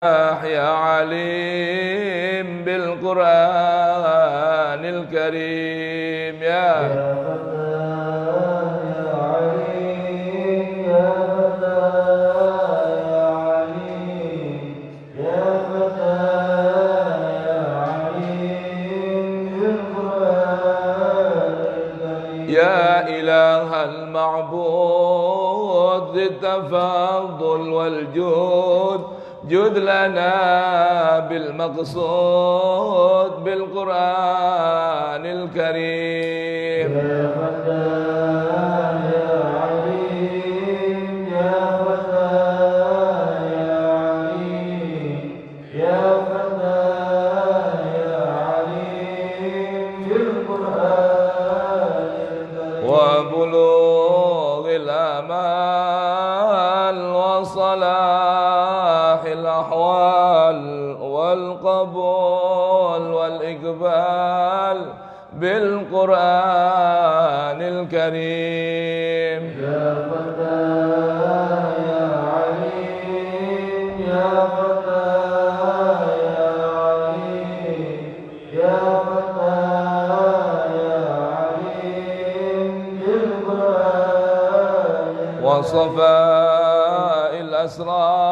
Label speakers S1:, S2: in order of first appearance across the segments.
S1: يا عليم بالقرآن الكريم يا
S2: فتاه يا عليم يا فتاه يا عليم يا فتاه يا عليم بالقرآن الكريم
S1: يا إله المعبود ذي التفضل والجود جد لنا بالمقصود بالقرآن الكريم
S2: يا فتاه يا عليم يا فتاه يا عليم يا فتاه يا عليم بالقرآن الكريم
S1: وبلوغ الآمال وصلاح الأحوال والقبول والإقبال بالقرآن الكريم
S2: يا فتاه يا عليم يا فتاه يا عليم يا فتاه يا عليم بالقرآن
S1: وصفاء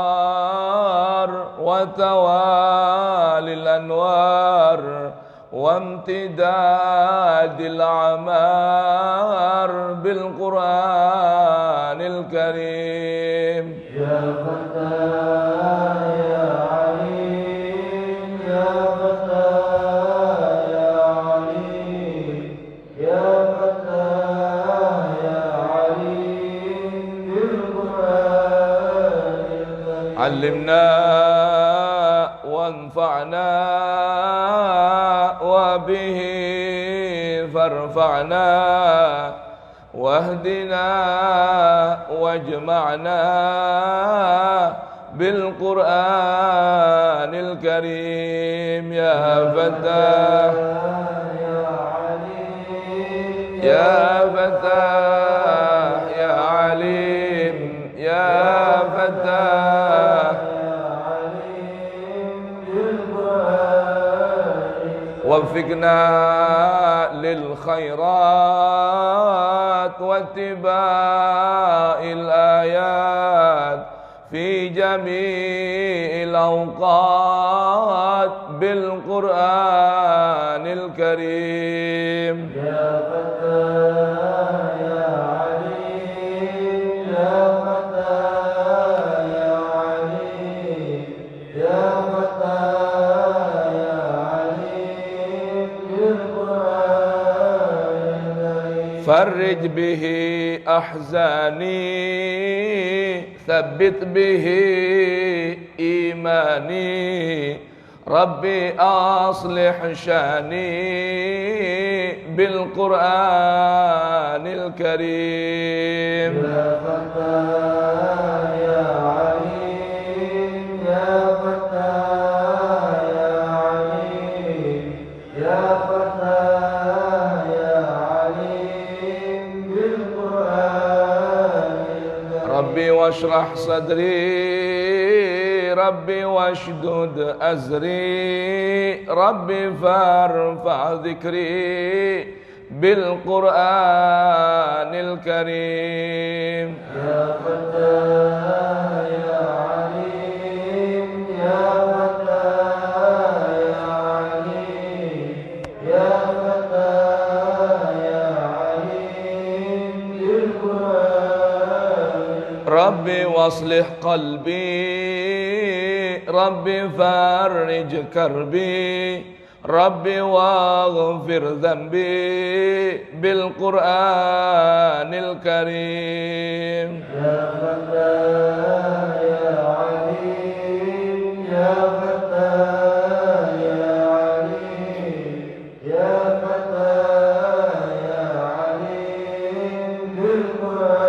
S1: الأسرار وتوالي الأنوار وامتداد الأعمار بالقرآن الكريم
S2: يا فتاه يا عليم يا فتاه يا عليم يا فتاه يا عليم بالقرآن الكريم
S1: علمنا وانفعنا وبه فارفعنا واهدنا واجمعنا بالقرآن الكريم يا فتاه
S2: يا عليم
S1: يا فتاه يا عليم يا فتاه وفقنا للخيرات واتباع الآيات في جميع الأوقات بالقرآن الكريم
S2: يا فتاه يا عليم يا فتاه يا عليم يا فتاه يا عليم بالقرآن الكريم
S1: فرج به أحزاني ثبت به إيماني ربي أصلح شاني بالقرآن الكريم
S2: يا فتاه يا عليم يا فتاه يا عليم يا فتاه يا عليم بالقرآن الكريم
S1: ربي واشرح صدري ربي واشدد أزري ربي فارفع ذكري بالقرآن الكريم
S2: يا فتاه يا عليم يا فتاه يا عليم يا فتاه يا عليم بالقرآن
S1: ربي واصلح قلبي ربي فارج كربي ربي واغفر ذنبي بالقرآن الكريم
S2: يا فتاه يا عليم يا فتاه يا عليم يا فتاه يا عليم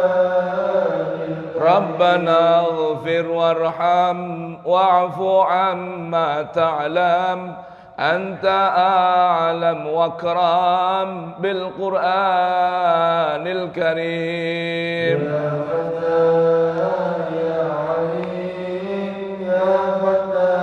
S2: بالقرآن
S1: ربنا اغفر وارحم واعف عما تعلم أنت أعلم وأكرم بالقرآن الكريم
S2: يا فتاه يا عليم يا فتاه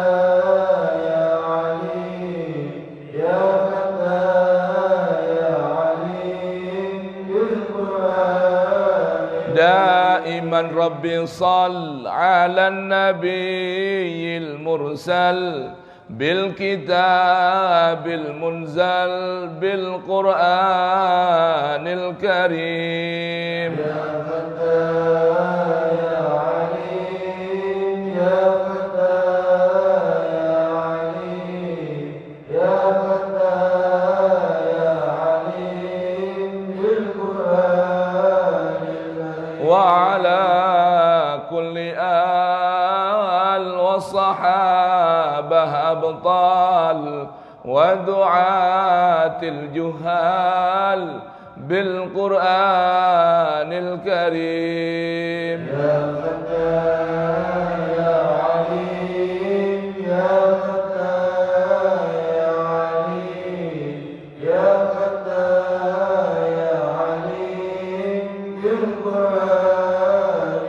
S1: رب صل على النبي المرسل بالكتاب المنزل بالقرآن الكريم.
S2: يا فتى يا عليم يا فتى يا عليم يا فتى يا عليم بالقرآن الكريم.
S1: وعلى كل آل والصحابة أبطال ودعاة الجهال بالقرآن الكريم.
S2: يا فتى يا عليم يا فتى يا عليم يا فتى يا عليم بالقرآن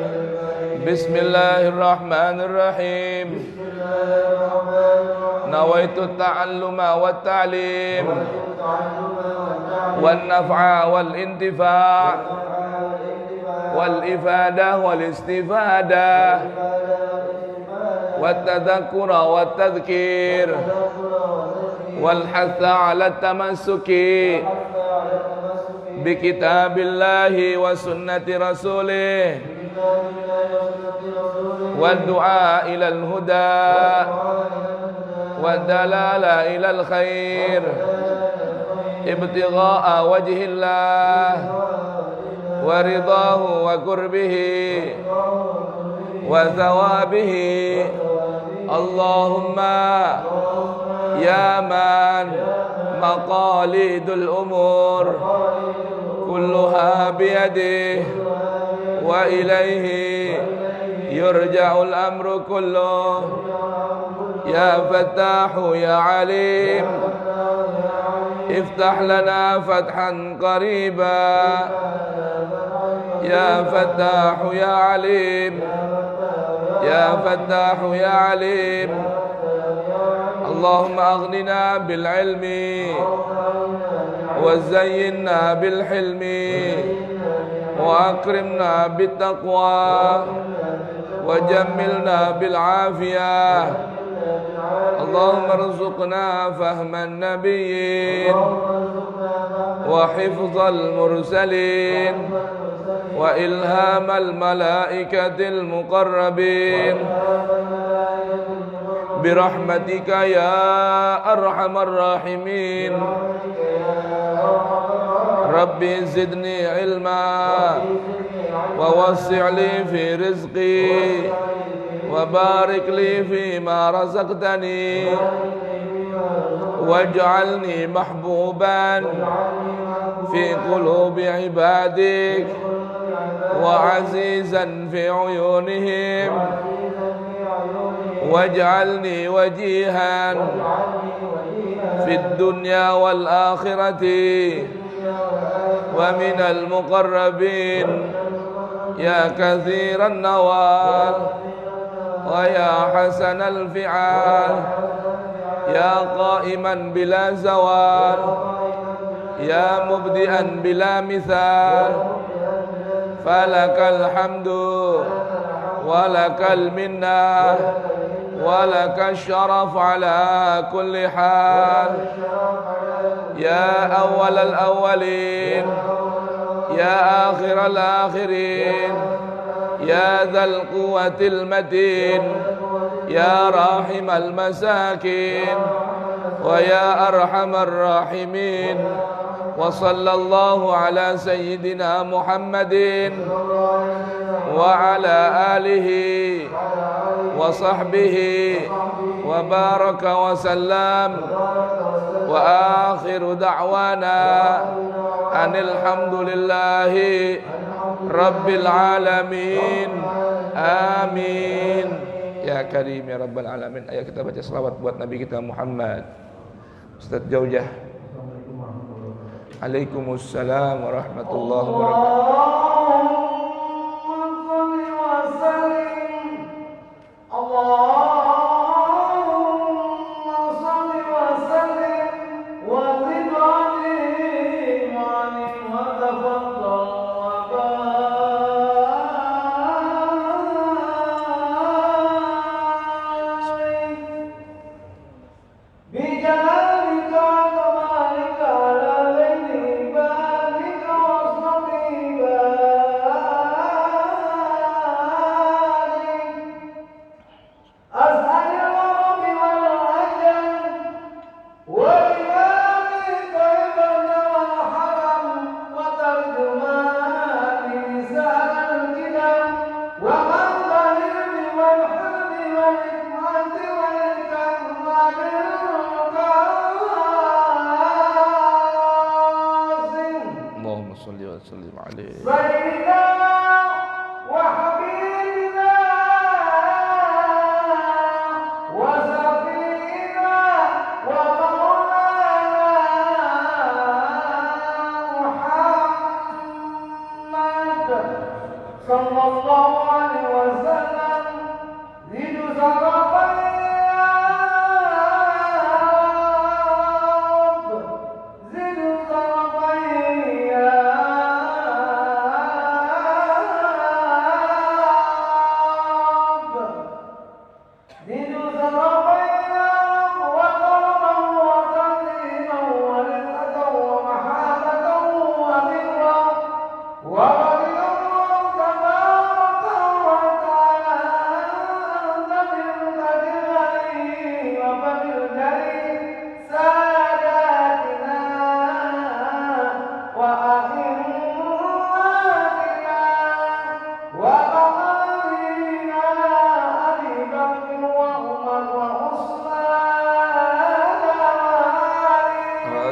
S2: الكريم.
S1: بسم الله الرحمن الرحيم.
S2: بسم الله الرحمن الرحيم.
S1: نويت التعلم والتعليم والنفع والانتفاع والإفادة والاستفادة والتذكر والتذكير والحث على التمسك بكتاب الله وسنة رسوله والدعاء إلى الهدى والدلالة إلى الخير ابتغاء وجه الله ورضاه وقربه وثوابه. اللهم يا من مقاليد الأمور كلها بيده وإليه يرجع الأمر كله. يا فتاح يا عليم افتح لنا فتحا قريبا. يا فتاح يا عليم يا فتاح يا عليم. اللهم أغننا بالعلم وزينا بالحلم وأكرمنا بالتقوى وجملنا بالعافية. اللهم ارزقنا فهم النبيين وحفظ المرسلين وإلهام الملائكة المقربين برحمتك يا أرحم الراحمين. ربي زدني علما ووسع لي في رزقي وبارك لي فيما رزقتني واجعلني محبوبا في قلوب عبادك وعزيزا في عيونهم واجعلني وجيها في الدنيا والآخرة ومن المقربين يا كثير النوال ويا حسن الفعال يا قائما بلا زوال يا مبدئا بلا مثال. فلك الحمد ولك المنة ولك الشرف على كل حال. يا أول الأولين يا آخر الآخرين يا ذا القوة المتين يا راحم المساكين ويا أرحم الراحمين. وصلى الله على سيدنا محمد وعلى آله وصحبه وبارك وسلم. وآخر دعوانا أن الحمد لله رب العالمين. آمين ya Karim ya Rabbal Alamin. Ayo kita baca selawat buat Nabi kita Muhammad. Ustaz Jaujah. Waalaikumsalam warahmatullahi wabarakatuh. sallim alaihi.
S2: سيدنا وحبيبنا وسفينا ومولانا محمد صلى الله عليه وسلم ذي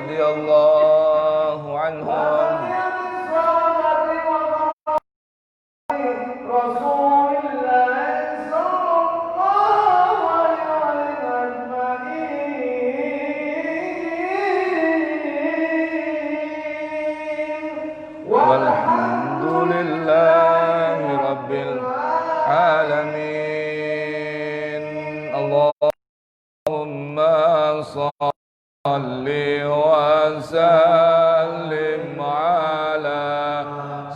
S1: radhiyallahu anhum. Walhamdulillahi rabbil alamin. Allahumma salli wa sallim ala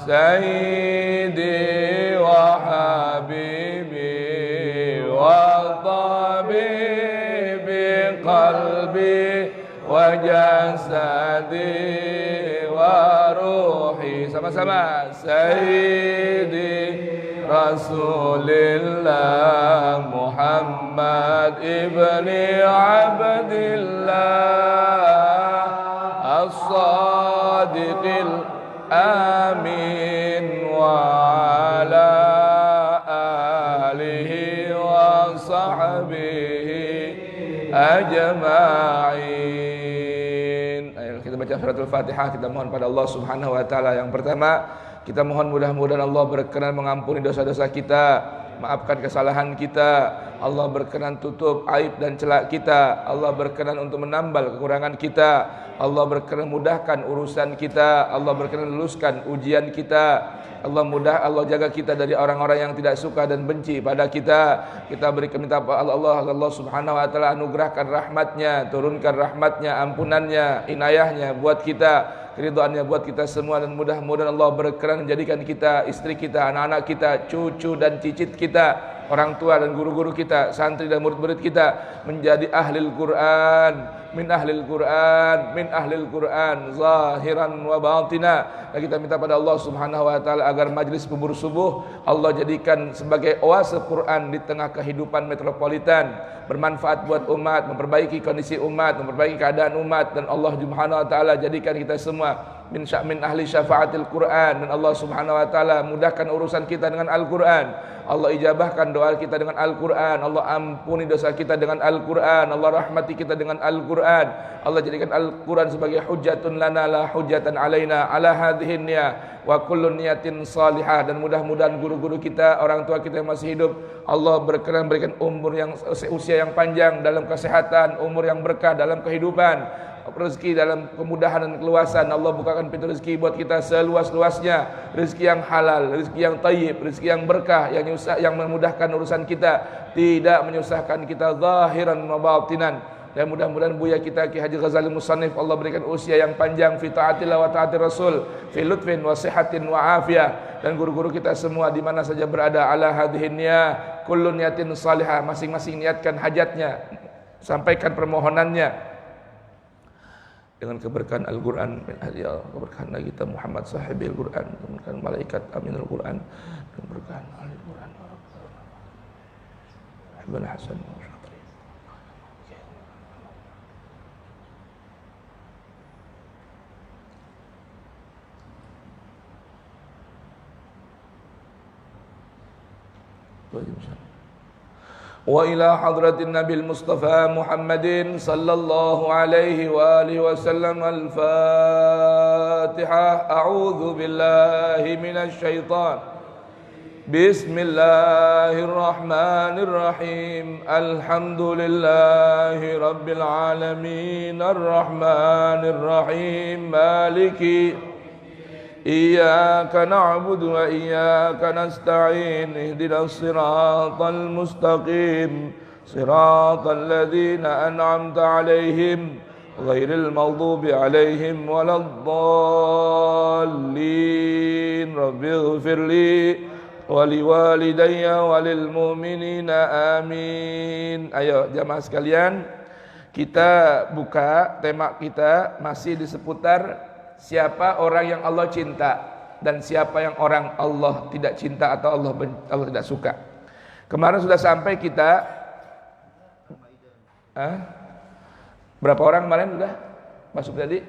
S1: sayyidi wa habibi wa tabibi qalbi wa jasadi wa ruhi. Sama-sama. Sayyidi Rasulillah Muhammad ibni Abdillah as-sadiqil amin wa ala alihi wa sahbihi ajma'in. Ayo kita baca suratul Fatihah, kita mohon pada Allah Subhanahu wa taala. Yang pertama, kita mohon mudah-mudahan Allah berkenan mengampuni dosa-dosa kita, maafkan kesalahan kita. Allah berkenan tutup aib dan celak kita. Allah berkenan untuk menambal kekurangan kita. Allah berkenan mudahkan urusan kita. Allah berkenan luluskan ujian kita. Allah jaga kita dari orang-orang yang tidak suka dan benci pada kita. Kita berikan minta Allah Subhanahu wa taala anugerahkan rahmatnya, turunkan rahmatnya, ampunannya, inayahnya buat kita, keridhaannya buat kita semua, dan mudah-mudahan Allah berkenan menjadikan kita, istri kita, anak-anak kita, cucu dan cicit kita, orang tua dan guru-guru kita, santri dan murid-murid kita menjadi ahlil Quran, min ahlil Quran, min ahlil Quran zahiran wa batina. Dan kita minta pada Allah Subhanahu wa taala agar majlis kubur subuh Allah jadikan sebagai oase Quran di tengah kehidupan metropolitan, bermanfaat buat umat, memperbaiki kondisi umat, memperbaiki keadaan umat, dan Allah Subhanahu wa taala jadikan kita semua min ahli syafaatil Quran, dan Allah Subhanahu wa taala mudahkan urusan kita dengan Al-Quran. Allah ijabahkan doa kita dengan Al-Quran. Allah ampuni dosa kita dengan Al-Quran. Allah rahmati kita dengan Al-Quran. Allah jadikan Al-Quran sebagai hujjatun lana la hujjatan alaina ala hadhihi niyah wa kullu niyatin salihah. Dan mudah-mudahan guru-guru kita, orang tua kita yang masih hidup, Allah berkenan berikan umur yang usia yang panjang dalam kesehatan, umur yang berkah dalam kehidupan, rezeki dalam kemudahan dan keluasan. Allah bukakan pintu rezeki buat kita seluas-luasnya, rezeki yang halal, rezeki yang thayyib, rezeki yang berkah, yang memudahkan urusan kita, tidak menyusahkan kita zahiran wa batinan. Dan mudah-mudahan buya kita Ki Haji Ghazali Musannif Allah berikan usia yang panjang fi taatillah wa taati Rasul, fi lutfin wa sihatin wa afiyah. Dan guru-guru kita semua di mana saja berada, ala hadhihi niyah kullu niyatin salihah, masing-masing niatkan hajatnya, sampaikan permohonannya dengan keberkahan Al-Quran, keberkahan kita Muhammad sahibil Quran, keberkahan malaikat aminul Quran, keberkahan Al-Quran, Ibn Hasan وإلى حضرة النبي المصطفى محمد صلى الله عليه وآله وسلم. الفاتحة. أعوذ بالله من الشيطان. بسم الله الرحمن الرحيم. الحمد لله رب العالمين الرحمن الرحيم مالك إياك نعبد وإياك نستعين اهدنا الصراط المستقيم صراط الذين أنعمت عليهم غير المغضوب عليهم ولا الضالين. رب اغفر لي ولوالدي وللmu'minina amin. Ayo jamaah sekalian, kita buka tema kita masih di seputar siapa orang yang Allah cinta dan siapa yang orang Allah tidak cinta atau Allah tidak suka. Kemarin sudah sampai kita berapa orang kemarin sudah masuk tadi?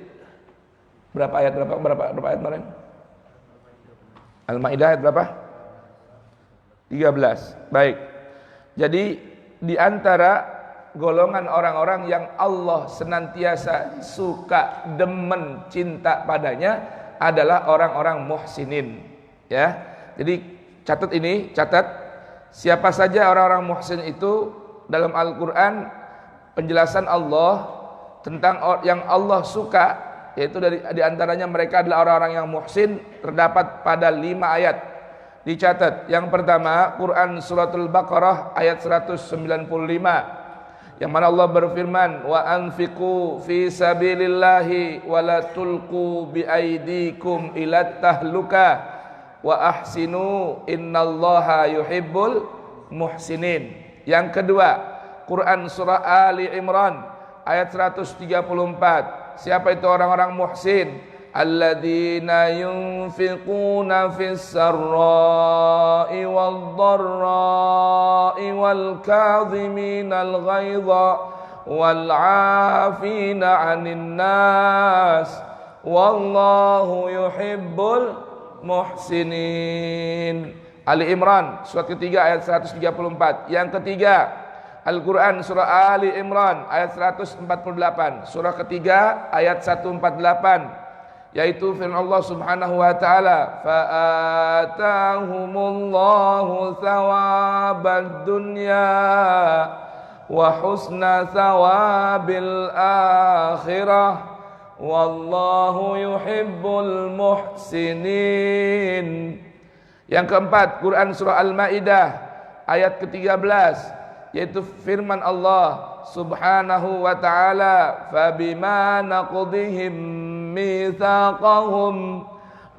S1: Berapa ayat kemarin? Al-Maidah ayat berapa? 13. Baik. Jadi di antara golongan orang-orang yang Allah senantiasa suka, demen, cinta padanya adalah orang-orang muhsinin. Ya. Jadi catat siapa saja orang-orang muhsin itu dalam Al-Qur'an, penjelasan Allah tentang yang Allah suka, yaitu di antaranya mereka adalah orang-orang yang muhsin, terdapat pada 5 ayat. Dicatat. Yang pertama, Quran suratul Baqarah ayat 195. Yang mana Allah berfirman, wa anfiqu fi sabilillahi wa la tulqu bi aydikum ila tahluka wa ahsinu innallaha yuhibbul muhsinin. Yang kedua, Quran surah Ali Imran ayat 134. Siapa itu orang-orang muhsin? Alladzina yunfiquna fis sarra'i wad dharra'i wal kadhiminal ghaidha wal 'afina 'anil nas wallahu yuhibbul muhsinin. Ali Imran surat ketiga ayat 134. Yang ketiga, Al-Quran surah Ali Imran ayat 148. Surah ketiga ayat 148, yaitu firman Allah Subhanahu wa taala, fa'atahumullahu thawabad dunya wa husna thawabil akhirah wallahu yuhibbul muhsinin. Yang keempat, Quran surah Al-Maidah ayat ke-13, yaitu firman Allah Subhanahu wa taala, fabima naqdihim mitsaqahum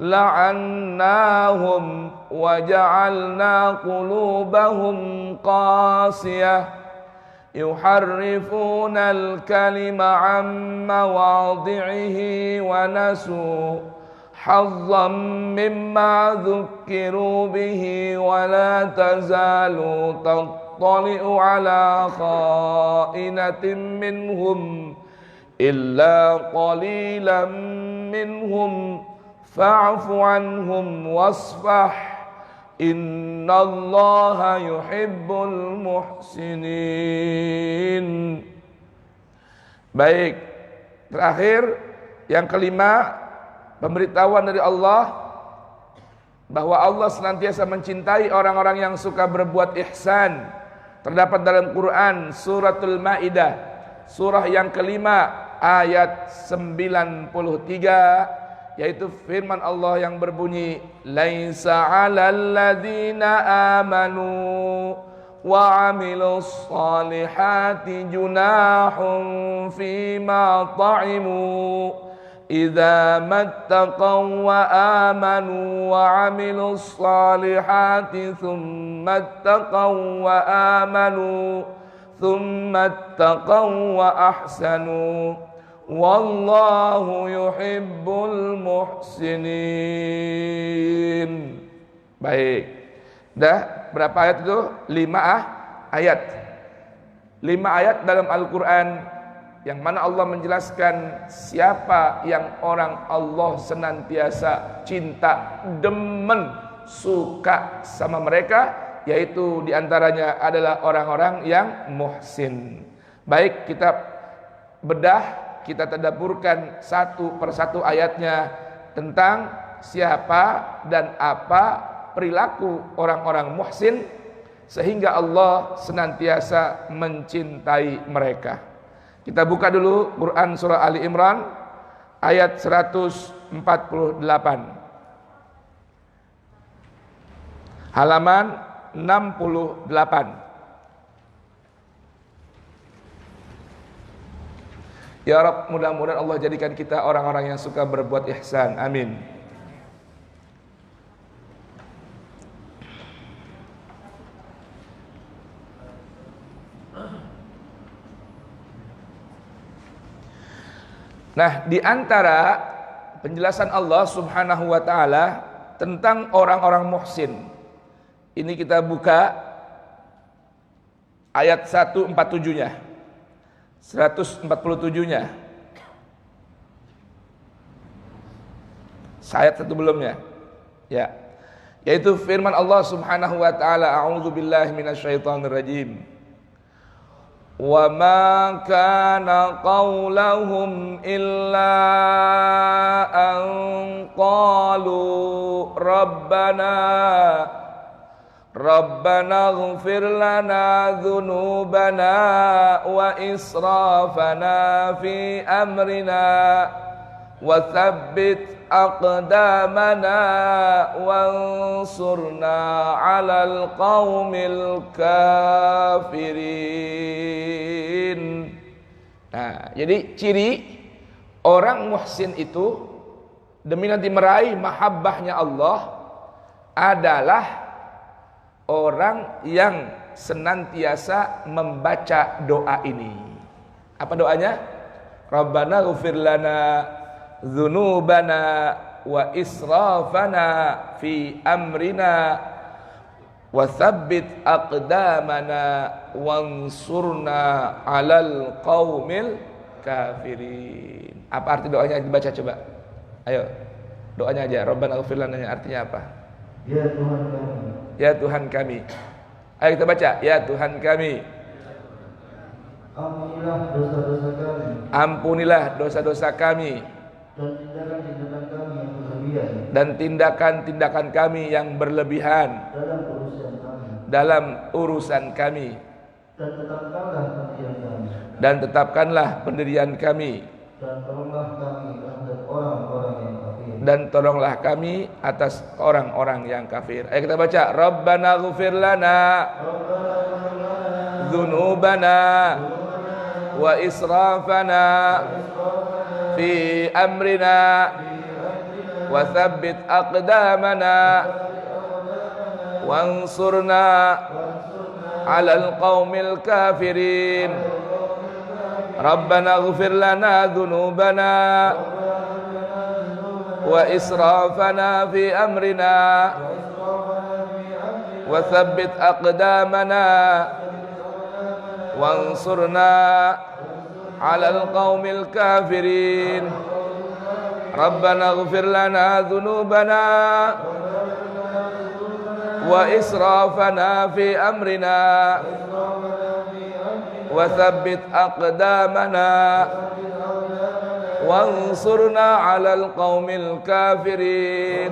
S1: la'annahum wa ja'alna qulubahum qasiyah yuharrifuna al-kalima 'an mawadhi'ihi wa nasu hazzan mimma dzukkiru bihi wa la tazalu tattali'u 'ala kha'inatin minhum illa qalilan minhum fa'fu anhum wasfah innallaha yuhibbul muhsinin. Baik, terakhir yang kelima, pemberitahuan dari Allah bahwa Allah senantiasa mencintai orang-orang yang suka berbuat ihsan. Terdapat dalam Quran suratul Maidah surah yang kelima ayat 93, yaitu firman Allah yang berbunyi, laisa 'alal ladzina amanu wa 'amilus solihati junahun fima ta'imu idza mattaqaw wa amanu wa 'amilus solihati thumma ittaqaw wa amanu thumma ittaqaw wa ahsanu wallahu yuhibbul muhsinin. Baik. Dah berapa ayat itu? 5 ayat. 5 ayat dalam Al-Quran yang mana Allah menjelaskan siapa yang orang Allah senantiasa cinta, demen, suka sama mereka, yaitu diantaranya adalah orang-orang yang muhsin. Baik, kita bedah, kita tadaburkan satu persatu ayatnya tentang siapa dan apa perilaku orang-orang muhsin sehingga Allah senantiasa mencintai mereka. Kita buka dulu Quran surah Ali Imran ayat 148. Halaman 68. Ya Rabb, mudah-mudahan Allah jadikan kita orang-orang yang suka berbuat ihsan. Amin. Nah, di antara penjelasan Allah Subhanahu wa taala tentang orang-orang muhsin, ini kita buka ayat 147-nya. 147-nya. Ayat satu belumnya. Ya. Yaitu firman Allah Subhanahu wa taala, a'udzubillahi minasyaitonir rajim. Wa ma kana qaulahum illa an qalu Rabbana ighfir lana dhunubana wa israfana fi amrina wa thabbit aqdamana wansurna 'alal qaumil kafirin. Nah, jadi ciri orang muhsin itu demi nanti meraih mahabbahnya Allah adalah orang yang senantiasa membaca doa ini. Apa doanya? Rabbana ighfir lana dzunubana wa israfana fi amrina wa tsabbit aqdamana wansurna 'alal qaumil kafirin. Apa arti doanya dibaca coba? Ayo. Doanya aja. Rabbana ighfir lana artinya apa?
S2: Ya Tuhan kami.
S1: Ya Tuhan kami. Ayo kita baca. Ya Tuhan kami.
S2: Ampunilah dosa-dosa kami.
S1: Ampunilah dosa-dosa kami.
S2: Dan tindakan-tindakan kami
S1: Dan tindakan-tindakan kami yang
S2: yang berlebihan
S1: berlebihan
S2: dalam urusan kami.
S1: dalam urusan kami.
S2: Dan tetapkanlah pendirian kami.
S1: Dan tetapkanlah pendirian kami.
S2: Dan tolonglah kami atas orang-orang yang kafir.
S1: Ayo kita baca. Rabbana ighfir lana dzunubana wa israfana fi amrina wa tsabbit aqdamana wansurna 'alal qaumil kafirin. Rabbana ighfir lana dzunubana wa israfana fi amrina wa tsabbit aqdamana wansurna 'alal qaumil kafirin. Rabbana ighfir lana dzunubana wa israfana fi amrina wa tsabbit aqdamana wansurna 'alal qaumil kafirin.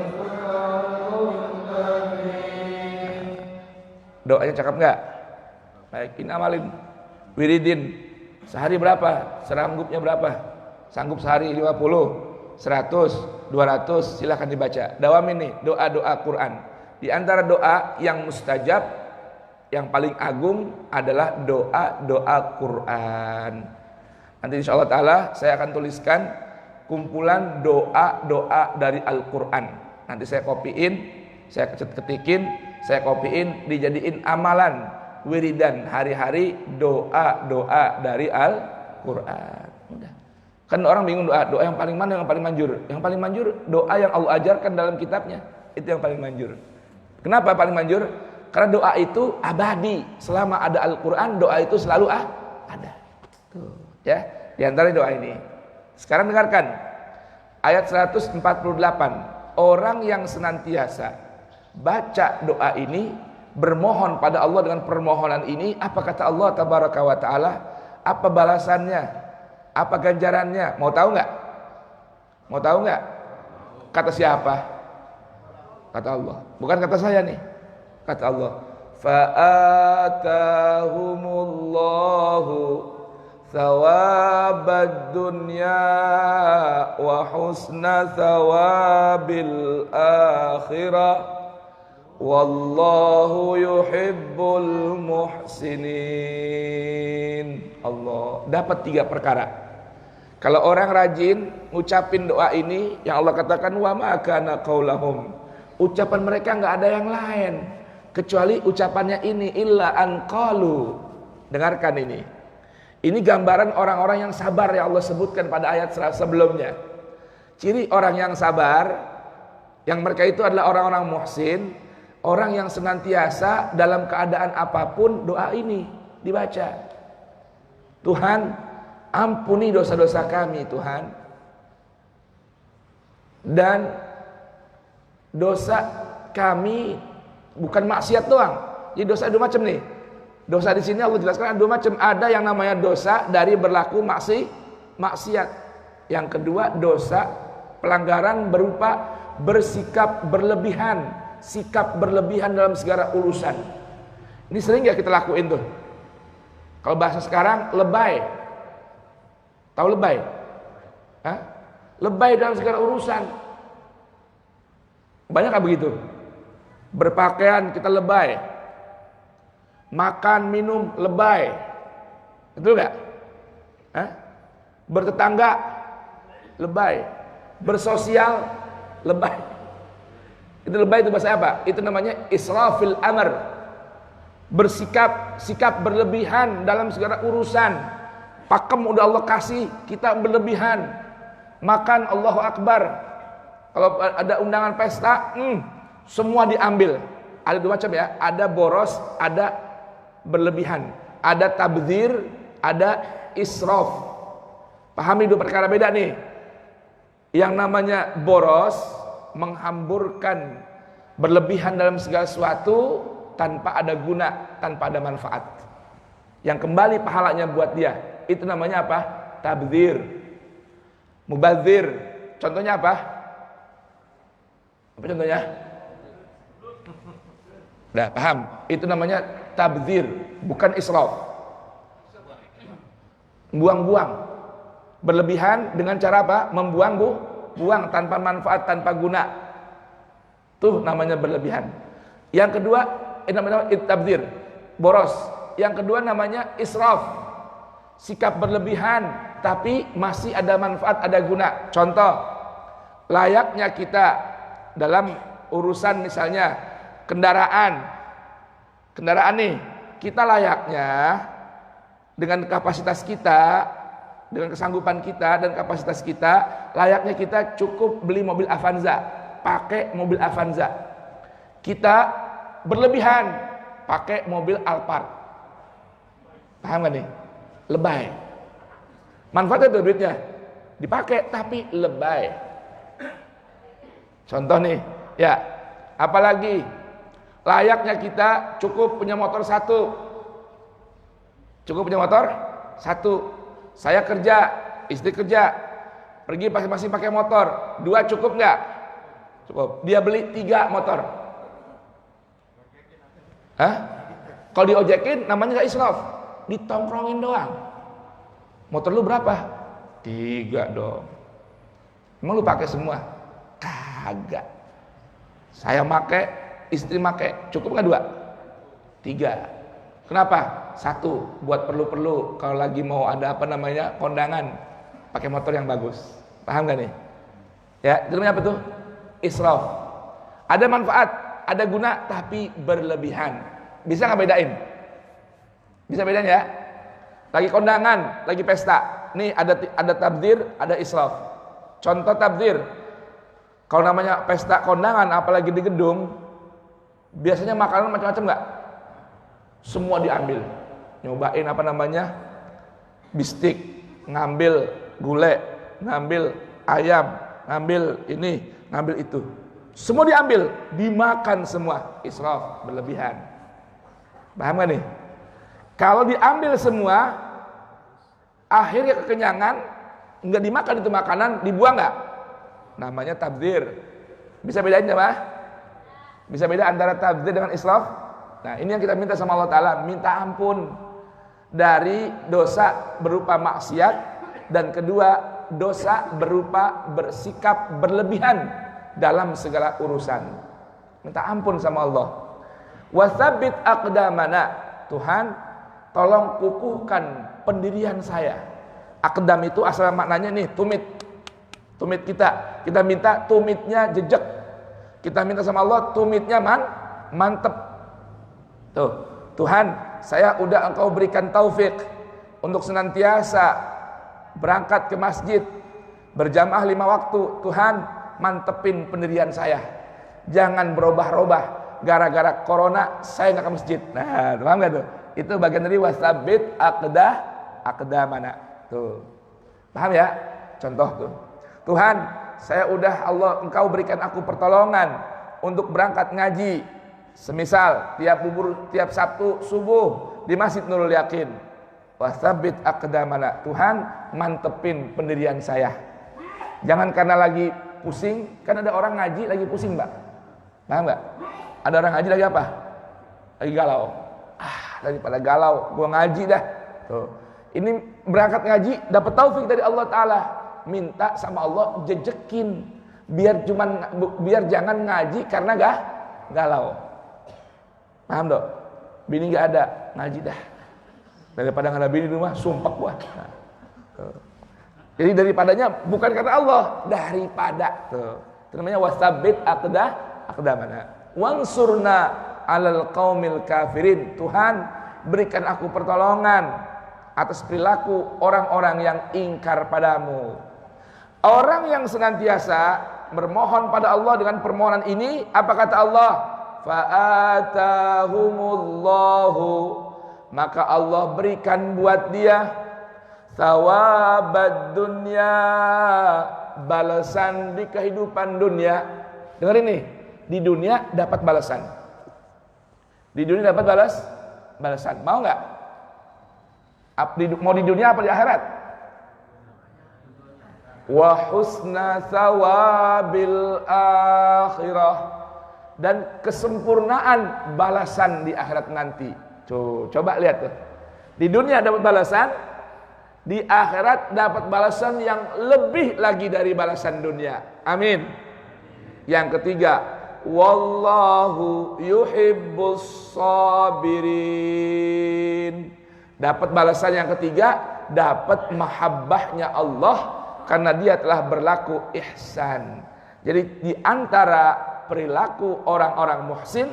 S1: Doanya cakep enggak? Baik, ini amalin. Wiridin sehari berapa? Seranggupnya berapa? Sanggup sehari 50, 100, 200, silahkan dibaca. Dawamin nih doa-doa Quran. Di antara doa yang mustajab, yang paling agung adalah doa-doa Quran. Nanti insyaallah ta'ala saya akan tuliskan kumpulan doa-doa dari Al-Quran. Nanti saya kopiin, saya ketikin, saya kopiin, dijadiin amalan wiridan hari-hari doa-doa dari Al-Quran. Udah. Kan orang bingung doa yang paling mana yang paling manjur? Yang paling manjur doa yang Allah ajarkan dalam kitabnya. Itu yang paling manjur. Kenapa paling manjur? Karena doa itu abadi. Selama ada Al-Quran, doa itu selalu ada. Tuh, ya. Di antara doa ini. Sekarang dengarkan ayat 148. Orang yang senantiasa baca doa ini bermohon pada Allah dengan permohonan ini, apa kata Allah tabaraka wa taala? Apa balasannya? Apa ganjarannya? Mau tahu nggak? Mau tahu nggak? Kata siapa? Kata Allah. Bukan kata saya nih. Kata Allah. Fa'atahumullahu thawabad dunya wa husna thawabil akhirah. Wallahu yuhibbul muhsinin. Allah dapat 3 perkara. Kalau orang rajin ngucapin doa ini, yang Allah katakan wa ma kana qaulahum, ucapan mereka enggak ada yang lain kecuali ucapannya ini, illa an qalu. Dengarkan ini. Ini gambaran orang-orang yang sabar yang Allah sebutkan pada ayat sebelumnya. Ciri orang yang sabar, yang mereka itu adalah orang-orang muhsin, orang yang senantiasa dalam keadaan apapun doa ini dibaca. Tuhan, ampuni dosa-dosa kami Tuhan. Dan dosa kami bukan maksiat doang. Jadi dosa ada 2 macam nih. Dosa di sini Allah jelaskan ada 2 macam. Ada yang namanya dosa dari berlaku maksiat. Yang kedua dosa pelanggaran berupa bersikap berlebihan, sikap berlebihan dalam segala urusan. Ini sering gak kita lakuin tuh? Kalau bahasa sekarang lebay. Tahu lebay? Hah? Lebay dalam segala urusan. Banyak gak begitu? Berpakaian kita lebay, makan minum lebay, betul gak? Hah? Bertetangga lebay, bersosial lebay. Itu lebay, itu bahasa apa? Itu namanya israfil amr. Sikap berlebihan dalam segala urusan. Pakem udah Allah kasih, kita berlebihan. Makan Allahu Akbar. Kalau ada undangan pesta, semua diambil. Ada 2 macam ya, ada boros, ada berlebihan. Ada tabdzir, ada israf. Pahami 2 perkara beda nih. Yang namanya boros, menghamburkan berlebihan dalam segala sesuatu tanpa ada guna, tanpa ada manfaat, yang kembali pahalanya buat dia. Itu namanya apa? Tabdzir. Mubadzir. Contohnya apa? Apa contohnya? Udah paham? Itu namanya tabdzir, bukan israf. Buang-buang. Berlebihan dengan cara apa? Membuang buang tanpa manfaat, tanpa guna. Tuh namanya berlebihan. Yang kedua, namanya tabdzir, boros. Yang kedua namanya israf. Sikap berlebihan tapi masih ada manfaat, ada guna. Contoh, layaknya kita dalam urusan misalnya kendaraan nih, kita layaknya dengan kapasitas kita, dengan kesanggupan kita dan kapasitas kita, layaknya kita cukup beli mobil Avanza, pakai mobil Avanza. Kita berlebihan pakai mobil Alphard. Paham gak nih? Lebay. Manfaatnya tuh duitnya dipakai tapi lebay. Contoh nih, ya, apalagi layaknya kita cukup punya motor 1. Cukup punya motor 1. Saya kerja, istri kerja, pergi masing-masing pakai motor. 2 cukup nggak? Cukup. Dia beli 3 motor. Hah? Kalau diojekin namanya nggak israf, ditongkrongin doang. Motor lu berapa? 3 dong. Emang lu pakai semua? Kagak. Saya pakai, istri pakai, cukup nggak 2? 3. Kenapa? 1 buat perlu-perlu kalau lagi mau ada kondangan, pakai motor yang bagus. Paham gak nih? Ya, itu namanya apa tuh? Israf. Ada manfaat, ada guna tapi berlebihan. Bisa nggak bedain? Bisa bedain ya? Lagi kondangan, lagi pesta. Nih ada tabdzir, ada israf. Contoh tabdzir. Kalau namanya pesta kondangan apalagi di gedung, biasanya makanan macam-macam nggak? Semua diambil. Nyobain bistik, ngambil gulai, ngambil ayam, ngambil ini, ngambil itu. Semua diambil, dimakan semua. Israf, berlebihan. Paham gak nih? Kalau diambil semua, akhirnya kekenyangan, nggak dimakan itu makanan, dibuang nggak? Namanya tabdzir. Bisa bedain apa? Bisa beda antara tabdzir dengan israf? Nah, ini yang kita minta sama Allah Ta'ala, minta ampun dari dosa berupa maksiat, dan kedua dosa berupa bersikap berlebihan dalam segala urusan. Minta ampun sama Allah. Wasabbit aqdamana, Tuhan tolong kukuhkan pendirian saya. Aqdam itu asal maknanya nih tumit. Tumit kita minta tumitnya jejak. Kita minta sama Allah tumitnya mantep. Tuh, Tuhan, saya udah Engkau berikan taufik untuk senantiasa berangkat ke masjid, berjamaah 5 waktu. Tuhan, mantepin pendirian saya. Jangan berubah-ubah gara-gara corona saya nggak ke masjid. Nah, paham nggak tuh? Itu bagian dari wasabbit aqdamana. Tuh, paham ya? Contoh tuh, Tuhan, saya udah Engkau berikan aku pertolongan untuk berangkat ngaji. Semisal tiap Sabtu subuh di Masjid Nurul Yakin. Wasabbit aqdamana, Tuhan mantepin pendirian saya. Jangan karena lagi pusing, kan ada orang ngaji lagi pusing, Mbak. Paham nggak? Ada orang ngaji lagi apa? Lagi galau. Daripada galau, gua ngaji dah. Tuh. Ini berangkat ngaji, dapat taufik dari Allah Ta'ala. Minta sama Allah jejekin, biar jangan ngaji karena galau. Paham dong? Bini gak ada, ngaji dah. Daripada gak ada bini di rumah, sumpah gua. Nah. Jadi daripadanya bukan karena Allah, daripada. Tuh. Itu namanya wasabbit aqdamana. Wansurna 'alal qaumil kafirin. Tuhan, berikan aku pertolongan atas perilaku orang-orang yang ingkar padamu. Orang yang senantiasa bermohon pada Allah dengan permohonan ini, apa kata Allah? Fa'atahumullahu, maka Allah berikan buat dia thawabad dunya, balasan di kehidupan dunia. Dengar ini, di dunia dapat balasan. Di dunia dapat balasan. Mau nggak? Mau di dunia apa di akhirat? Wa husna thawabil akhirah, dan kesempurnaan balasan di akhirat nanti. Coba lihat tuh. Di dunia dapat balasan, di akhirat dapat balasan yang lebih lagi dari balasan dunia. Amin. Yang ketiga, wallahu yuhibbus sabirin. Dapat balasan yang ketiga, dapat mahabbahnya Allah karena dia telah berlaku ihsan. Jadi di antara perilaku orang-orang muhsin,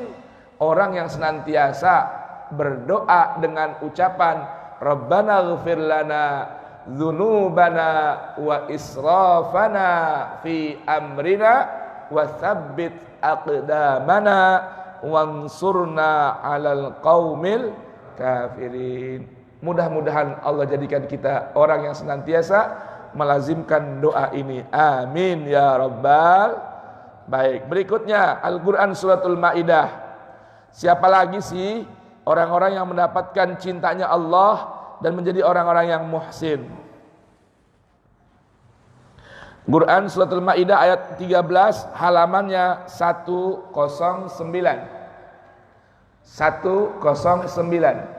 S1: orang yang senantiasa berdoa dengan ucapan Rabbana ighfir lana dzunubana wa israfana fi amrina wa tsabbit aqdamana wansurna 'alal qaumil kafirin. Mudah-mudahan Allah jadikan kita orang yang senantiasa melazimkan doa ini. Amin ya rabbal. Baik, berikutnya Al-Quran Suratul Ma'idah. Siapa lagi sih orang-orang yang mendapatkan cintanya Allah dan menjadi orang-orang yang muhsin? Quran Suratul Ma'idah ayat 13, halamannya 109. 109.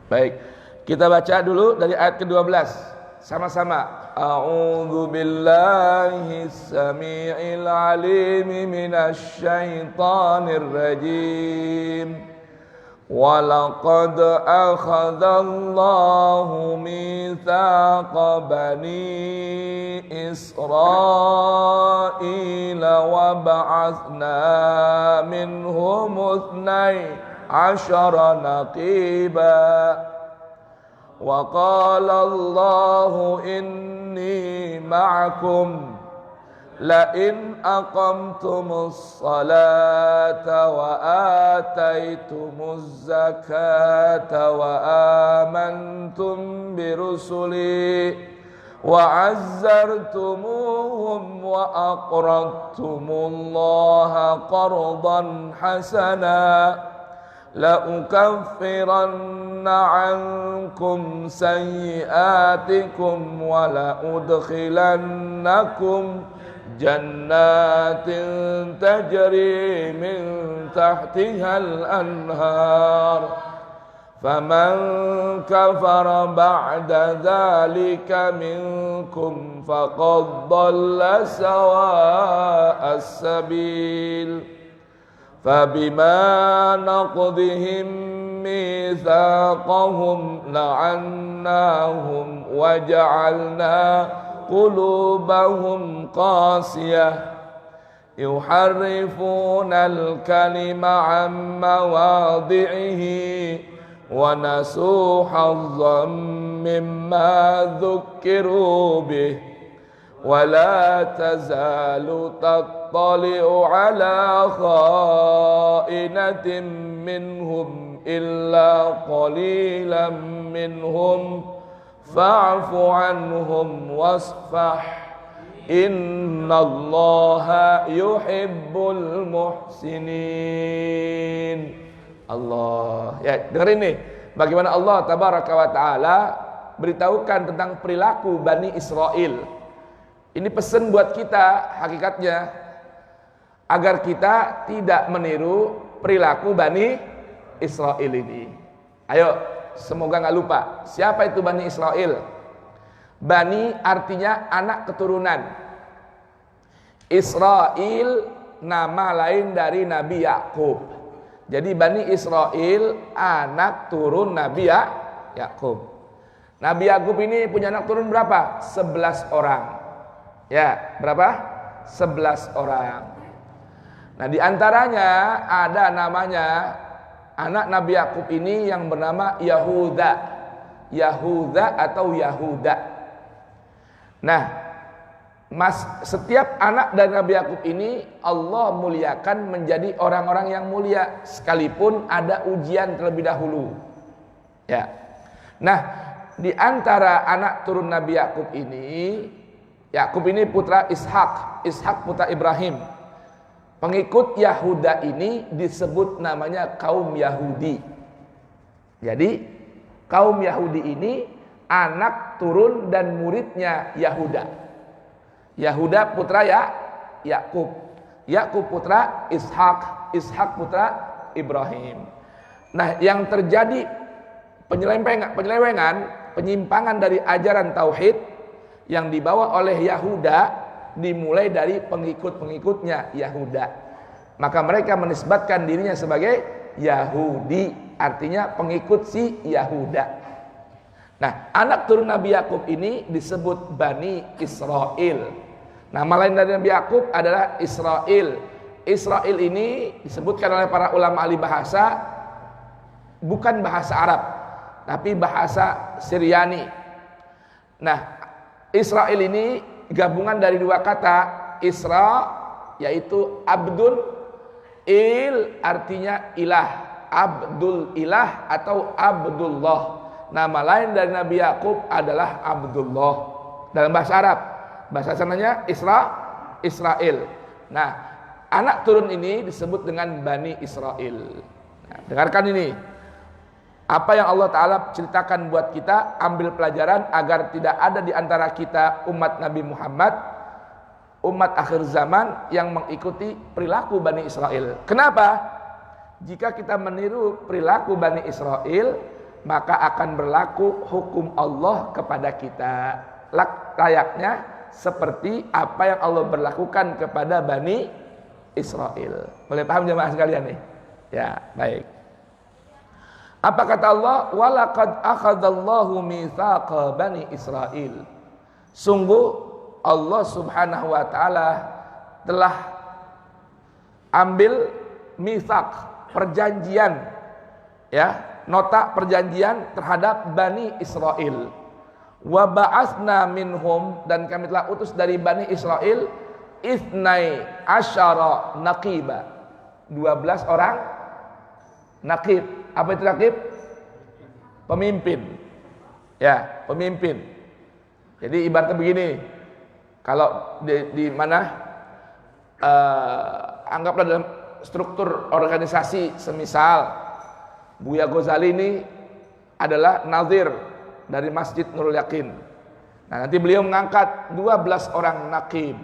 S1: Baik, kita baca dulu dari ayat ke-12 sama-sama. A'udzu billahi samii'il 'aliim minasy syaithaanir rajiim. Wa laqad akhadallahu mitsaaqa bani Israila wa ba'atsna minhum 12 naqiba wa qala Allahu inni ma'akum la in aqamtumus salata wa ataitumuz zakata wa amantum birusuli wa azzartumuhum wa aqradtumullaha qardan hasana la ukaffiranna ankum sayyi'atikum wa la udkhilannakum jannatin tajri min tahtihal anhar faman kafara ba'da dzalika minkum faqad dhalla sawa'as sabil fabima naqdihim mitsaqahum la'annahum wa ja'alna qulubahum qasiyah yuharrifuna al-kalima 'an mawadhi'ihi wa nasu hazzan mimma dhukkiru bih wa la tazalu tattali'u 'ala kha'inatin minhum illa qalilan minhum fa'fu anhum wasfah innallaha yuhibbul muhsinin. Allah. Ya, dengerin nih bagaimana Allah tabaraka wa taala beritahukan tentang perilaku Bani Israel. Ini pesan buat kita hakikatnya agar kita tidak meniru perilaku Bani Israel ini. Ayo, semoga nggak lupa. Siapa itu Bani Israel? Bani artinya anak keturunan. Israel nama lain dari Nabi Yakub. Jadi Bani Israel anak turun Nabi Yakub. Nabi Yakub ini punya anak turun berapa? 11 orang. Ya, berapa? 11 orang. Nah, di antaranya ada namanya anak Nabi Yakub ini yang bernama Yahuda. Yahuda atau Yahuda. Nah, setiap anak dari Nabi Yakub ini Allah muliakan menjadi orang-orang yang mulia sekalipun ada ujian terlebih dahulu. Ya. Nah, di antara anak turun Nabi Yakub ini putra Ishak, Ishak putra Ibrahim. Pengikut Yahuda ini disebut namanya kaum Yahudi. Jadi kaum Yahudi ini anak turun dan muridnya Yahuda. Yahuda putra Yakub, Yakub putra Ishak, Ishak putra Ibrahim. Nah, yang terjadi penyelewengan, penyimpangan dari ajaran tauhid yang dibawa oleh Yahuda dimulai dari pengikut-pengikutnya Yahuda. Maka mereka menisbatkan dirinya sebagai Yahudi, artinya pengikut si Yahuda. Nah, anak turun Nabi Yakub ini disebut Bani Israel. Nama lain dari Nabi Yakub adalah Israel. Israel ini disebutkan oleh para ulama ahli bahasa bukan bahasa Arab, tapi bahasa Syriani. Nah, Israel ini gabungan dari dua kata. Isra yaitu Abdul, Il artinya ilah, Abdul ilah atau Abdullah. Nama lain dari Nabi Yakub adalah Abdullah dalam bahasa Arab. Bahasa sananya Israel. Nah, anak turun ini disebut dengan Bani Israel. Nah, dengarkan ini. Apa yang Allah Ta'ala ceritakan buat kita, ambil pelajaran agar tidak ada di antara kita umat Nabi Muhammad, umat akhir zaman yang mengikuti perilaku Bani Israel. Kenapa? Jika kita meniru perilaku Bani Israel, maka akan berlaku hukum Allah kepada kita. Layaknya seperti apa yang Allah berlakukan kepada Bani Israel. Boleh paham jemaah sekalian nih? Ya, baik. Apa kata Allah? Walaqad akhadallahu mitsaqa Bani Israel. Sungguh Allah Subhanahu wa taala telah ambil mitsaq, perjanjian, ya, nota perjanjian terhadap Bani Israel. Wa ba'atsna minhum, dan kami telah utus dari Bani Israel ithnai asyara naqiba, 12 orang naqib. Apa itu naqib? Pemimpin. Ya, pemimpin. Jadi ibaratnya begini, kalau di mana anggaplah dalam struktur organisasi, semisal Buya Ghazali ini adalah nazir dari Masjid Nurul Yakin. Nah, nanti beliau mengangkat 12 orang naqib,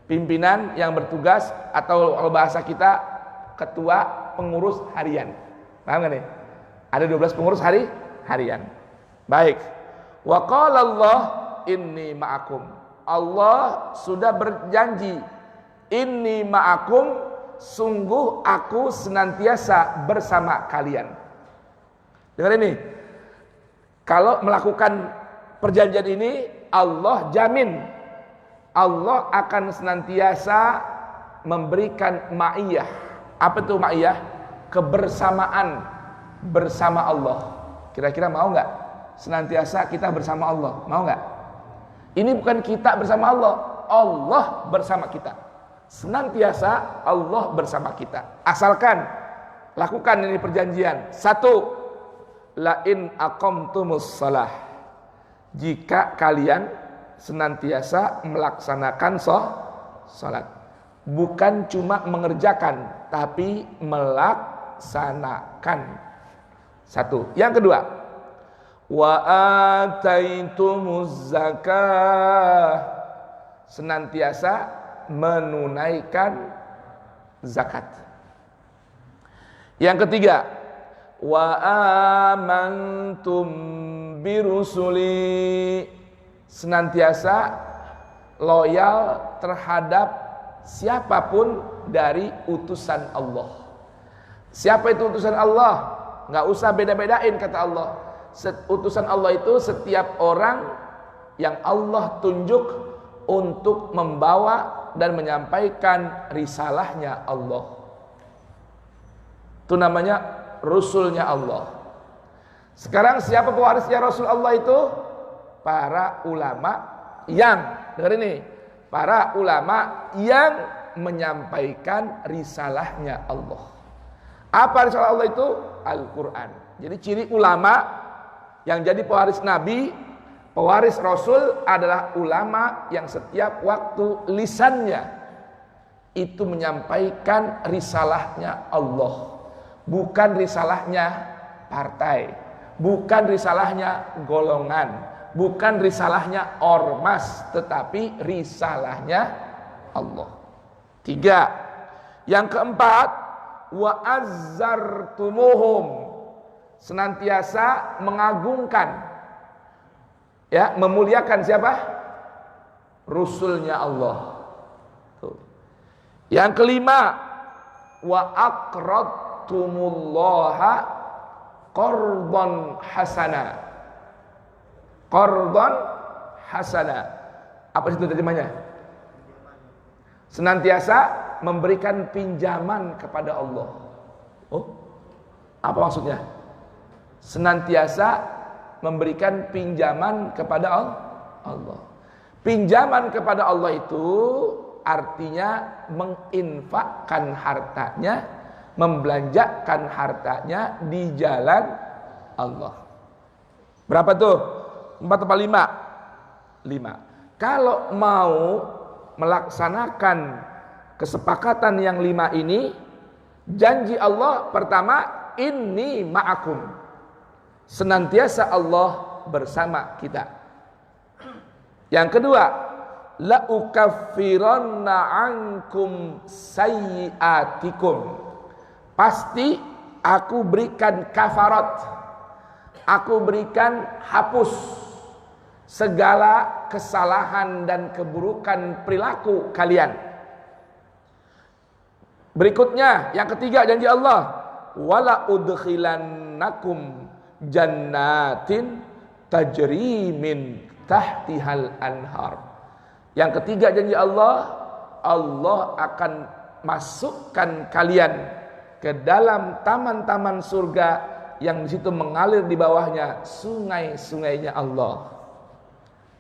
S1: pimpinan yang bertugas, atau kalau bahasa kita ketua pengurus harian. Paham gak nih? Ada 12 pengurus harian. Baik. Wa qala Allah inni ma'akum. Allah sudah berjanji, inni ma'akum, sungguh aku senantiasa bersama kalian. Dengar ini. Kalau melakukan perjanjian ini, Allah jamin Allah akan senantiasa memberikan ma'iyah. Apa itu ma'iyah? Kebersamaan bersama Allah. Kira-kira mau nggak senantiasa kita bersama Allah? Mau nggak? Ini bukan kita bersama Allah, Allah bersama kita. Senantiasa Allah bersama kita. Asalkan lakukan ini perjanjian. 1, la in aqamtumus shalah. Jika kalian senantiasa melaksanakan salat. Bukan cuma mengerjakan, tapi melaksanakan. 1. Yang kedua, wa ataitumuz zakah. Senantiasa menunaikan zakat. Yang ketiga, wa amantum birusuli. Senantiasa loyal terhadap siapapun dari utusan Allah. Siapa itu utusan Allah? Nggak usah beda-bedain, kata Allah. Utusan Allah itu setiap orang yang Allah tunjuk untuk membawa dan menyampaikan risalahnya Allah. Itu namanya Rasulnya Allah. Sekarang siapa pewarisnya Rasul Allah itu? Para ulama yang, dengar ini, para ulama yang menyampaikan risalahnya Allah. Apa risalah Allah itu? Al-Quran. Jadi ciri ulama yang jadi pewaris Nabi, pewaris Rasul adalah ulama yang setiap waktu lisannya itu menyampaikan risalahnya Allah. Bukan risalahnya partai, bukan risalahnya golongan, bukan risalahnya ormas, tetapi risalahnya Allah. 3. Yang keempat, wa azzartumuhum. Senantiasa mengagungkan, ya, memuliakan siapa? Rasulnya Allah. Tuh. Yang kelima, wa aqradtumullaha qardan hasana. Qardan hasana. Apa itu terjemahnya? Senantiasa memberikan pinjaman kepada Allah. Oh, apa maksudnya? Senantiasa memberikan pinjaman kepada Allah. Pinjaman kepada Allah itu artinya menginfakkan hartanya, membelanjakan hartanya di jalan Allah. Berapa tuh? 4 atau 5? 5. Kalau mau melaksanakan kesepakatan yang 5 ini, janji Allah pertama, inni ma'akum. Senantiasa Allah bersama kita. Yang kedua, la ukaffiranna ankum sayyiatikum. Pasti aku berikan kafarat, aku berikan hapus segala kesalahan dan keburukan perilaku kalian. Berikutnya, yang ketiga, janji Allah, wala udkhilannakum jannatin tajri min tahtihal anhar. Yang ketiga, janji Allah, Allah akan masukkan kalian ke dalam taman-taman surga yang di situ mengalir di bawahnya sungai-sungainya Allah.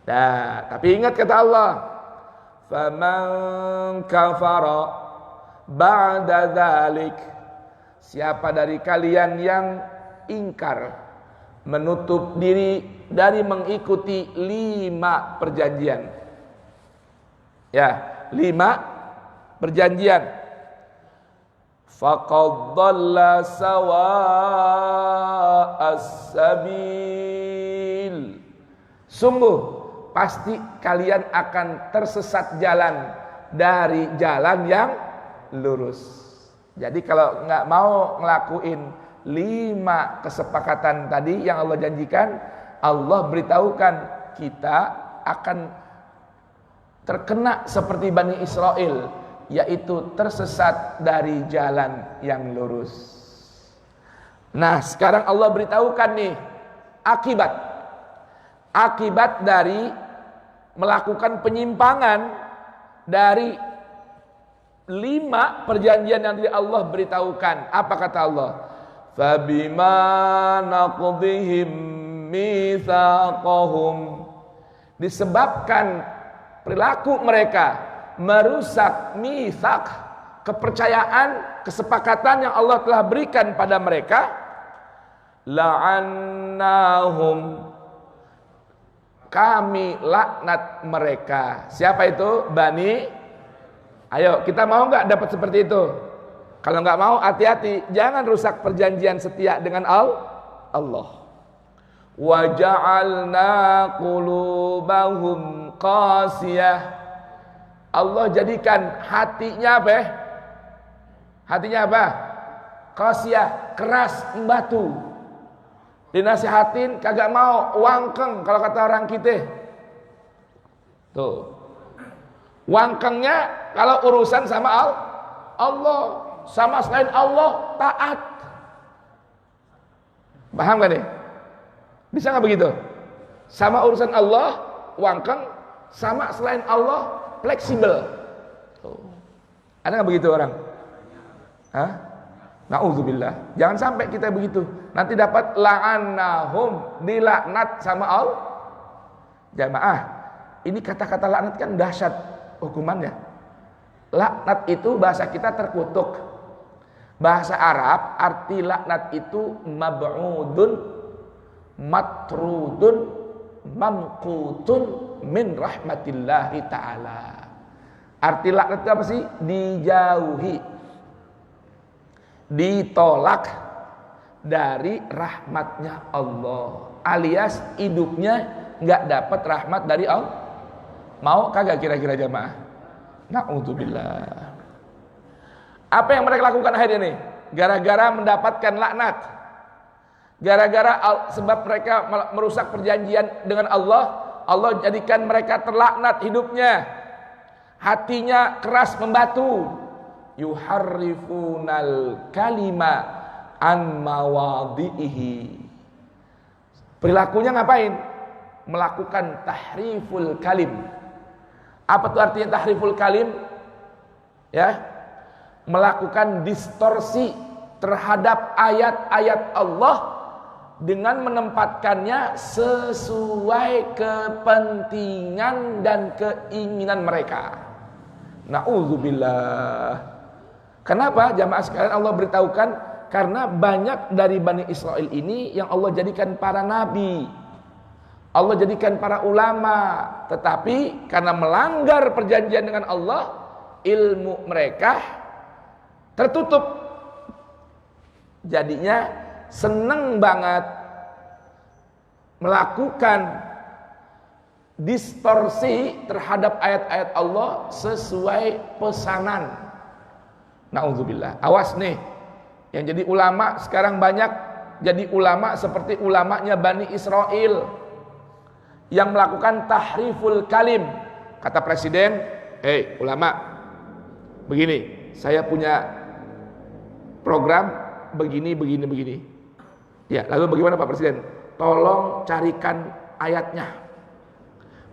S1: Nah, tapi ingat kata Allah, faman kafara ba'da dzalik, siapa dari kalian yang ingkar, menutup diri dari mengikuti 5 perjanjian. Ya, 5 perjanjian. Faqad dhalla sawa'as sabil. Sungguh pasti kalian akan tersesat jalan dari jalan yang lurus. Jadi kalau nggak mau ngelakuin 5 kesepakatan tadi yang Allah janjikan, Allah beritahukan kita akan terkena seperti Bani Israel, yaitu tersesat dari jalan yang lurus. Nah, sekarang Allah beritahukan nih akibat dari melakukan penyimpangan dari 5 perjanjian yang Allah beritahukan. Apa kata Allah? Fabima naqdihim mitsaqahum, disebabkan perilaku mereka merusak mitsak, kepercayaan, kesepakatan yang Allah telah berikan pada mereka, la'annahum, kami laknat mereka. Siapa itu? Bani. Ayo, kita mau nggak dapat seperti itu? Kalau nggak mau, hati-hati, jangan rusak perjanjian setia dengan Allah. Wa ja'alna qulubahum qasiyah, Allah jadikan hatinya apa? Hatinya apa? Qasiyah, keras, membatu. Dinasihatin kagak mau, wangkeng kalau kata orang kita. Tuh. Wangkengnya kalau urusan sama Allah, sama selain Allah taat. Paham gak nih? Bisa gak begitu? Sama urusan Allah wangkeng, sama selain Allah fleksibel. Ada nggak begitu orang? Hah? Na'udzubillah. Jangan sampai kita begitu. Nanti dapat la'annahum, dilaknat sama Allah. Jamaah, ini kata-kata laknat kan dahsyat hukumannya. Laknat itu bahasa kita terkutuk. Bahasa Arab arti laknat itu mab'udun, matrudun, mamqutun min rahmatillahi ta'ala. Arti laknat itu apa sih? Dijauhi, ditolak dari rahmatnya Allah, alias hidupnya nggak dapat rahmat dari Allah. Mau kagak kira-kira jamaah? Na'udzubillah. Apa yang mereka lakukan akhirnya nih? Gara-gara mendapatkan laknat, gara-gara sebab mereka merusak perjanjian dengan Allah, Allah jadikan mereka terlaknat hidupnya, hatinya keras membatu. Yuharrifunal kalima an mawadhihi. Perilakunya ngapain? Melakukan tahriful kalim. Apa tuh artinya tahriful kalim? Ya, melakukan distorsi terhadap ayat-ayat Allah dengan menempatkannya sesuai kepentingan dan keinginan mereka. Na'udzubillah. Kenapa jamaah sekalian Allah beritahukan? Karena banyak dari Bani Israel ini yang Allah jadikan para nabi, Allah jadikan para ulama, tetapi karena melanggar perjanjian dengan Allah, ilmu mereka tertutup. Jadinya seneng banget melakukan distorsi terhadap ayat-ayat Allah sesuai pesanan. Na'udzubillah. Awas nih, yang jadi ulama sekarang banyak jadi ulama seperti ulamanya Bani Israel yang melakukan tahriful kalim. Kata presiden, "Hei ulama, begini, saya punya program begini. Ya, lalu bagaimana Pak Presiden? Tolong carikan ayatnya,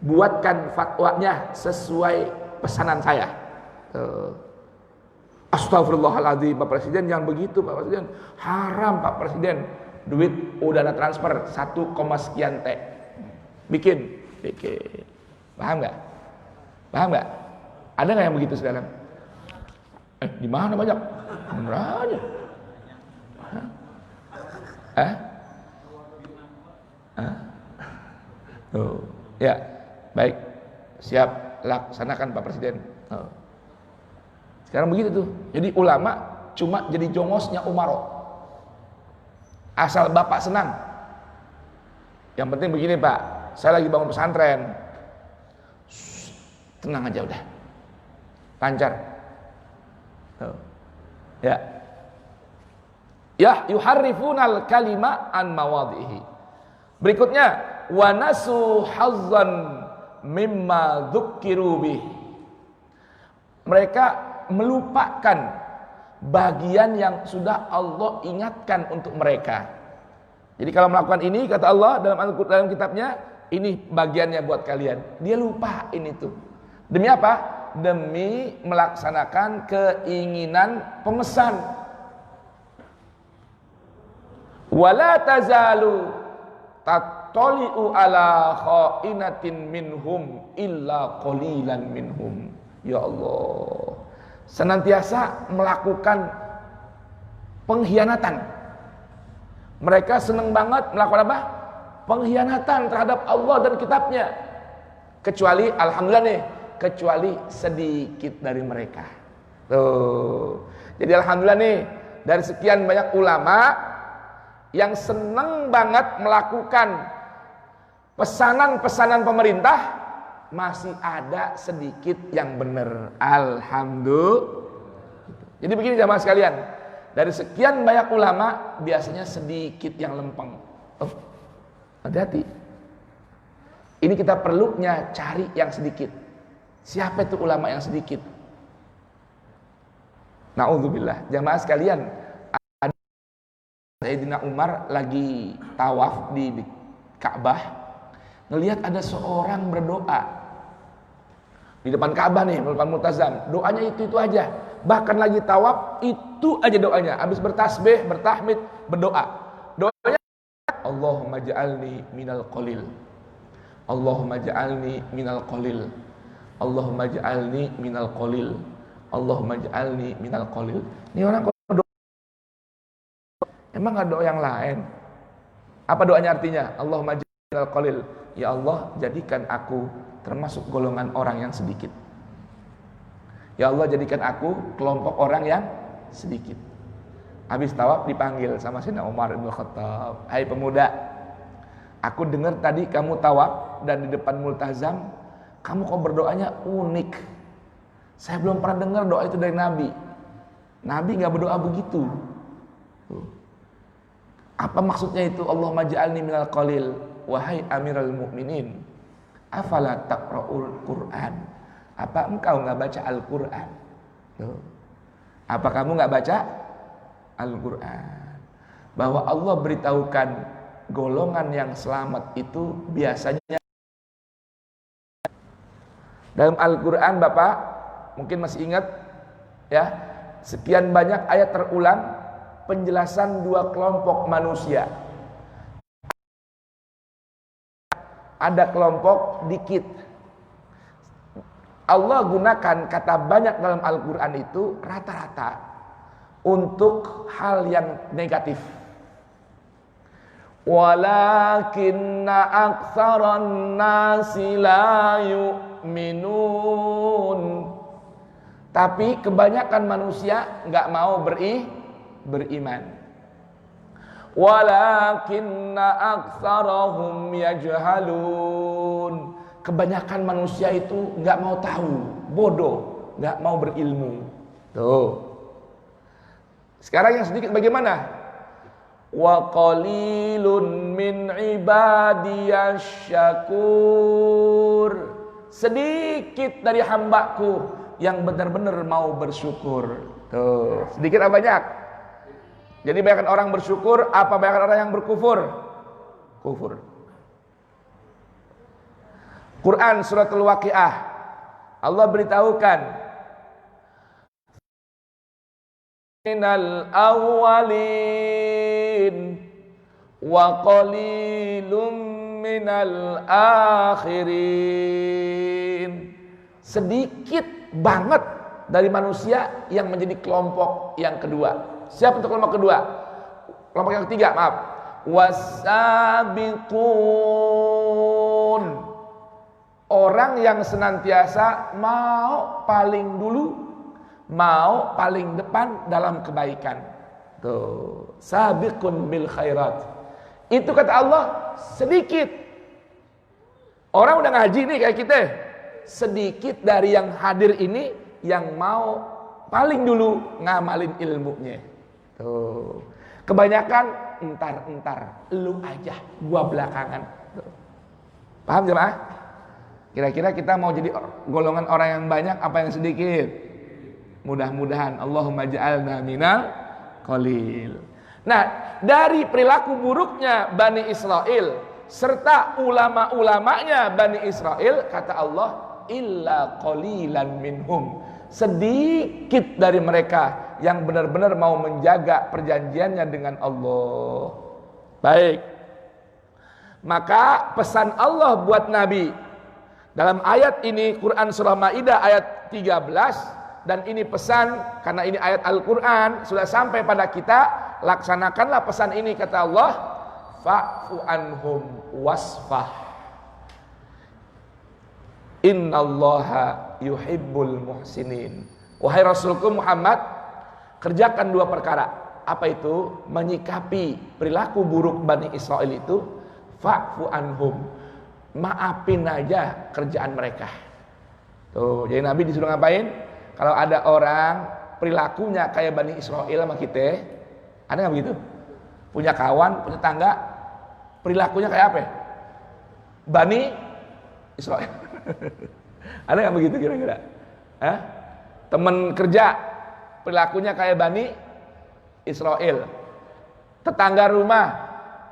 S1: buatkan fatwanya sesuai pesanan saya." Astagfirullahaladzim, Pak Presiden, jangan begitu Pak Presiden. Haram Pak Presiden. duit udah ada transfer 1, sekian T. Bikin. Paham nggak? Ada nggak yang begitu sekarang? Di mana banyak? Bener aja. Oh, ya, baik. Siap, laksanakan Pak Presiden. Oh. Sekarang begitu tuh. Jadi ulama cuma jadi jongosnya Umaro. Asal Bapak senang. Yang penting begini Pak, saya lagi bangun pesantren. Tenang aja udah. Lancar. Oh. Ya. Ya, yuharrifunal kalima an mawadhihi. Berikutnya, wa nasu hazzan mimma dzukkiru bih. Mereka melupakan bagian yang sudah Allah ingatkan untuk mereka. Jadi kalau melakukan ini, kata Allah dalam kitabnya, ini bagiannya buat kalian. Dia lupa ini tuh. Demi apa? Demi melaksanakan keinginan pemesan. Wala tazalu tattali'u ala kha'inatin minhum illa qalilan minhum. Ya Allah, senantiasa melakukan pengkhianatan. Mereka senang banget melakukan apa? Pengkhianatan terhadap Allah dan kitabnya. Kecuali, alhamdulillah nih, kecuali sedikit dari mereka. Tuh. Jadi alhamdulillah nih, dari sekian banyak ulama yang senang banget melakukan pesanan-pesanan pemerintah, masih ada sedikit yang benar. Alhamdulillah. Jadi begini jamaah sekalian, dari sekian banyak ulama biasanya sedikit yang lempeng. Oh, hati-hati. Ini kita perlunya cari yang sedikit. Siapa itu ulama yang sedikit? Na'udzubillah. Jamaah sekalian, Sayyidina Umar lagi tawaf di Ka'bah, ngelihat ada seorang berdoa di depan Ka'bah nih, di depan Multazam. Doanya itu aja. Bahkan lagi tawaf, itu aja doanya. Habis bertasbih, bertahmid, berdoa. Doanya, Allahumma ja'alni minal qalil. Allahumma ja'alni minal qalil. Allahumma ja'alni minal qalil. Allahumma ja'alni minal qalil. Ini orang emang gak doa yang lain? Apa doanya artinya? Allahumma ja'alnal qalil. Ya Allah, jadikan aku termasuk golongan orang yang sedikit. Ya Allah, jadikan aku kelompok orang yang sedikit. Habis tawaf dipanggil sama Sayyidina Umar bin Khattab. Hai pemuda, aku dengar tadi kamu tawaf dan di depan Multazam, kamu kok berdoanya unik. Saya belum pernah dengar doa itu dari Nabi. Nabi gak berdoa begitu. Apa maksudnya itu? Allahumma ja'alni minal qalil. Wahai Amirul Mukminin, afala taqra'ul Qur'an? Apa engkau enggak baca Al-Qur'an? Apa kamu enggak baca Al-Qur'an? Bahwa Allah beritahukan golongan yang selamat itu biasanya dalam Al-Qur'an. Bapak mungkin masih ingat ya, sekian banyak ayat terulang penjelasan dua kelompok manusia. Ada kelompok dikit. Allah gunakan kata banyak dalam Al-Quran itu rata-rata untuk hal yang negatif. Walakinna aktsaran nasi la yu'minun. Tapi kebanyakan manusia nggak mau beriman. Walakinna aktsarahum yajhalun. Kebanyakan manusia itu nggak mau tahu, bodoh, nggak mau berilmu. Tuh. Sekarang yang sedikit bagaimana? Wa qalilun min ibadiyasy syakur. Sedikit dari hambaku yang benar-benar mau bersyukur. Tuh, sedikit apa banyak? Jadi banyak orang bersyukur, apa banyak orang yang berkufur? Kufur. Quran suratul Waqiah, Allah beritahukan, minal awwalin wa qalilum minal akhirin. Sedikit banget dari manusia yang menjadi kelompok yang kedua. Siapa untuk kelompok kedua? Kelompok yang ketiga, maaf. Wasabiqun. Orang yang senantiasa mau paling dulu, mau paling depan dalam kebaikan. Tuh, sabiqun bil khairat. Itu kata Allah sedikit. Orang udah ngaji nih kayak kita. Sedikit dari yang hadir ini yang mau paling dulu ngamalin ilmunya. Tuh. Kebanyakan entar, lu aja, gua belakangan. Tuh. Paham jemaah? Kira-kira kita mau jadi golongan orang yang banyak apa yang sedikit? Mudah-mudahan Allahumma ja'alna minal qalil. Nah, dari perilaku buruknya Bani Israel serta ulama-ulamanya Bani Israel, kata Allah, illa qalilan minhum. Sedikit dari mereka yang benar-benar mau menjaga perjanjiannya dengan Allah. Baik. Maka pesan Allah buat Nabi dalam ayat ini, Quran surah Maidah ayat 13, dan ini pesan karena ini ayat Al-Quran sudah sampai pada kita, laksanakanlah pesan ini, kata Allah, fa'fu anhum wasfah, innallaha yuhibbul muhsinin. Wahai Rasulku Muhammad, kerjakan dua perkara. Apa itu? Menyikapi perilaku buruk Bani Israel itu, fa'fu anhum, maafin aja kerjaan mereka. Tuh, jadi Nabi disuruh ngapain? Kalau ada orang perilakunya kayak Bani Israel sama kita, ada nggak begitu? Punya kawan, punya tangga, perilakunya kayak apa? Bani Israel. Ada nggak begitu kira-kira? Teman kerja perilakunya kayak Bani Israel. Tetangga rumah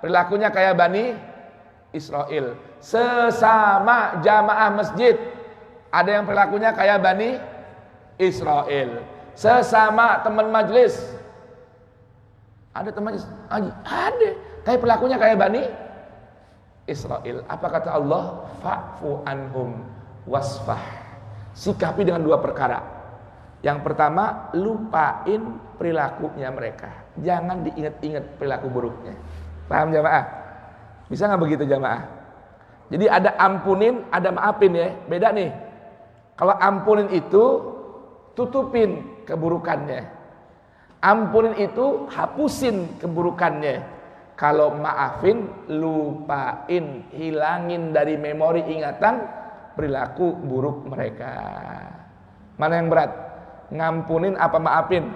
S1: perilakunya kayak Bani Israel. Sesama jamaah masjid ada yang perilakunya kayak Bani Israel. Sesama teman majelis ada teman majelis, ada tapi perilakunya kayak Bani Israel. Apa kata Allah? Fa'fu anhum wasfah. Sikapi dengan dua perkara. Yang pertama, lupain perilakunya mereka. Jangan diingat-ingat perilaku buruknya. Paham jamaah? Bisa nggak begitu jamaah? Jadi ada ampunin, ada maafin ya. Beda nih. Kalau ampunin itu tutupin keburukannya. Ampunin itu hapusin keburukannya. Kalau maafin, lupain, hilangin dari memori ingatan perilaku buruk mereka. Mana yang berat? Ngampunin apa maafin?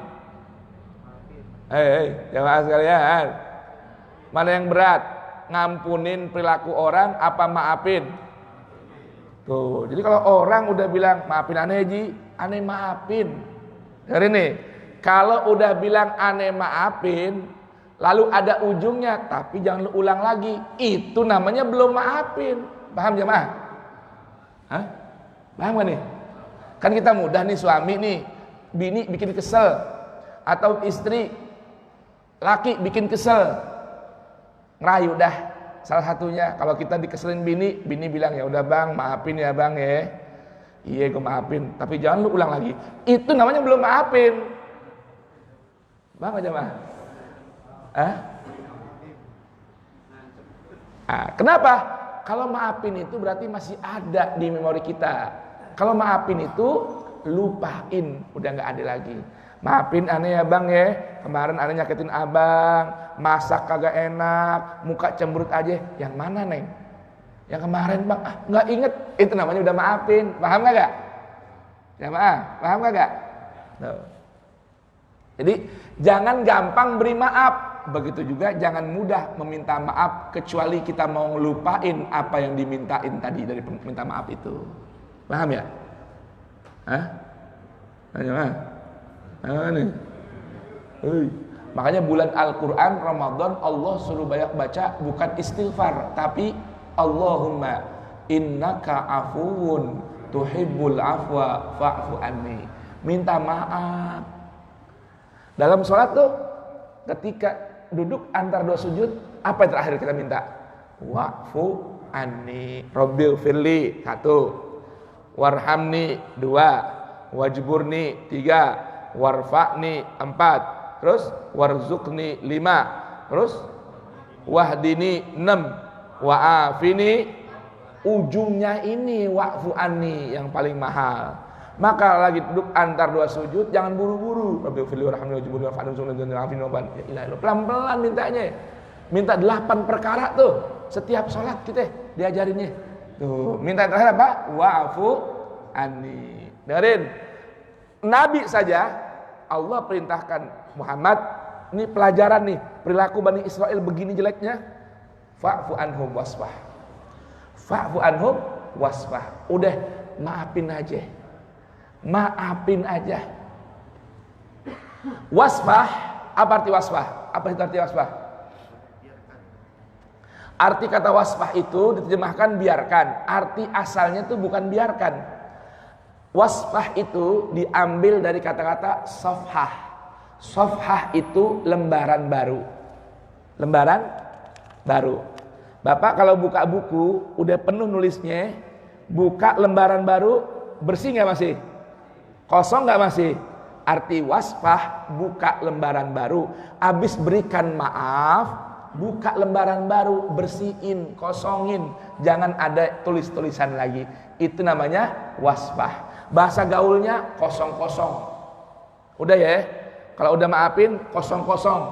S1: Jamaah sekalian. Mana yang berat? Ngampunin perilaku orang apa maafin? Tuh, jadi kalau orang udah bilang maafin aneh ji, aneh maafin. Dari nih, kalau udah bilang aneh maafin, lalu ada ujungnya, tapi jangan lu ulang lagi, itu namanya belum maafin. Paham jemaah? Hah? Paham gak nih? Kan kita mudah nih, suami nih, bini bikin kesel, atau istri, laki bikin kesel, ngerayu dah salah satunya. Kalau kita dikeselin bini, bini bilang ya udah bang, maafin ya bang ya. Iya gue maafin, tapi jangan lu ulang lagi. Itu namanya belum maafin. Bang aja mah. Kenapa? Kalau maafin itu berarti masih ada di memori kita. Kalau maafin itu lupain, udah nggak ada lagi. Maafin aneh ya bang ya, kemarin aneh nyakitin abang, masak kagak enak, muka cemberut aja. Yang mana neng? Yang kemarin bang, nggak inget. Itu namanya udah maafin. Paham gak? Ya paham gak? No. Jadi jangan gampang beri maaf. Begitu juga jangan mudah meminta maaf kecuali kita mau ngelupain apa yang dimintain tadi dari minta maaf itu. Paham ya? Nih. Makanya bulan Al-Quran Ramadan Allah suruh banyak baca bukan istighfar, tapi Allahumma innaka afuwun tuhibbul afwa fa'fu anni. Minta maaf. Dalam sholat tuh ketika duduk antar dua sujud, Apa yang terakhir kita minta? Wa'fu anni Rabbil firli 1, warhamni 2, wajburni 3, warfa'ni 4, terus warzuqni 5, terus wahdini 6, wa'afini. Ujungnya ini wa'fu anni yang paling mahal. Maka lagi duduk antar dua sujud jangan buru-buru. Rabbil firli warhamni wajburni warfa'ni warzuqni. Pelan-pelan mintanya. Minta 8 perkara tuh setiap sholat kita diajarinnya. Tuh, minta yang terakhir apa? Wa'fu anni. Dengerin. Nabi saja Allah perintahkan Muhammad, ini pelajaran nih, perilaku Bani Israel begini jeleknya. Fa'fu anhum wasfah. Fa'fu anhum wasfah. Udah, maafin aja. Maafin aja. Wasfah, apa arti wasfah? Apa itu arti wasfah? Arti kata wasfah itu diterjemahkan biarkan. Arti asalnya itu bukan biarkan. Wasfah itu diambil dari kata-kata safhah. Safhah itu lembaran baru. Lembaran baru. Bapak kalau buka buku udah penuh nulisnya, buka lembaran baru, bersih nggak masih? Kosong nggak masih? Arti wasfah, buka lembaran baru. Habis berikan maaf, buka lembaran baru, bersihin, kosongin, jangan ada tulis-tulisan lagi. Itu namanya wasfah. Bahasa gaulnya kosong-kosong. Udah ya, kalau udah maafin kosong-kosong,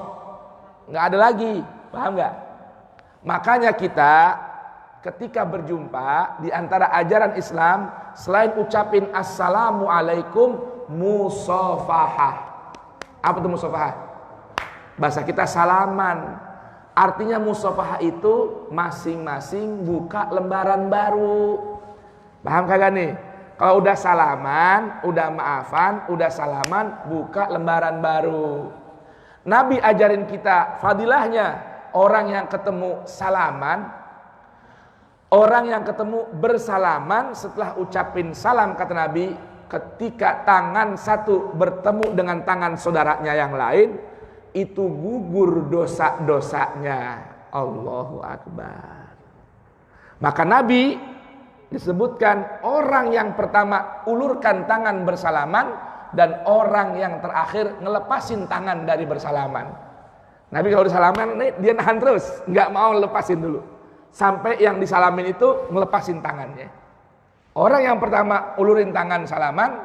S1: nggak ada lagi, paham nggak? Makanya kita ketika berjumpa di antara ajaran Islam, selain ucapin assalamualaikum, musafahah. Apa itu musafahah? Bahasa kita salaman. Artinya musafahah itu masing-masing buka lembaran baru. Paham kagak nih? Kalau udah salaman, udah maafan, udah salaman, buka lembaran baru. Nabi ajarin kita fadilahnya. Orang yang ketemu salaman, orang yang ketemu bersalaman setelah ucapin salam, kata Nabi, ketika tangan satu bertemu dengan tangan saudaranya yang lain, itu gugur dosa-dosanya. Allahu Akbar. Maka Nabi disebutkan orang yang pertama ulurkan tangan bersalaman dan orang yang terakhir ngelepasin tangan dari bersalaman. Nabi kalau disalaman dia nahan terus, nggak mau lepasin dulu sampai yang disalamin itu ngelepasin tangannya. Orang yang pertama ulurin tangan salaman,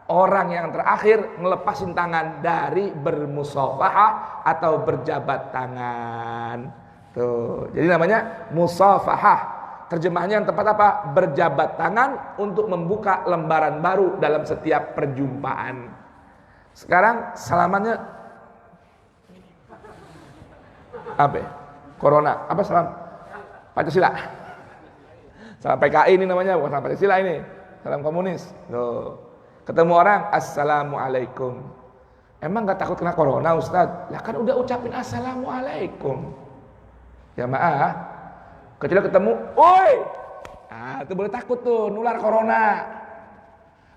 S1: orang yang terakhir ngelepasin tangan dari bermusafahah atau berjabat tangan. Tuh, jadi namanya musafahah. Terjemahnya yang tepat apa? Berjabat tangan untuk membuka lembaran baru dalam setiap perjumpaan. Sekarang salamannya apa? Corona. Apa salam? Pancasila. Salam PKI ini namanya, bukan salam Pancasila ini. Salam komunis. Tuh. Ketemu orang, assalamualaikum. Emang gak takut kena corona, Ustaz? Lah kan udah ucapin assalamualaikum. Jamaah, kecuali ketemu, oi. Nah, itu boleh takut tuh, nular corona.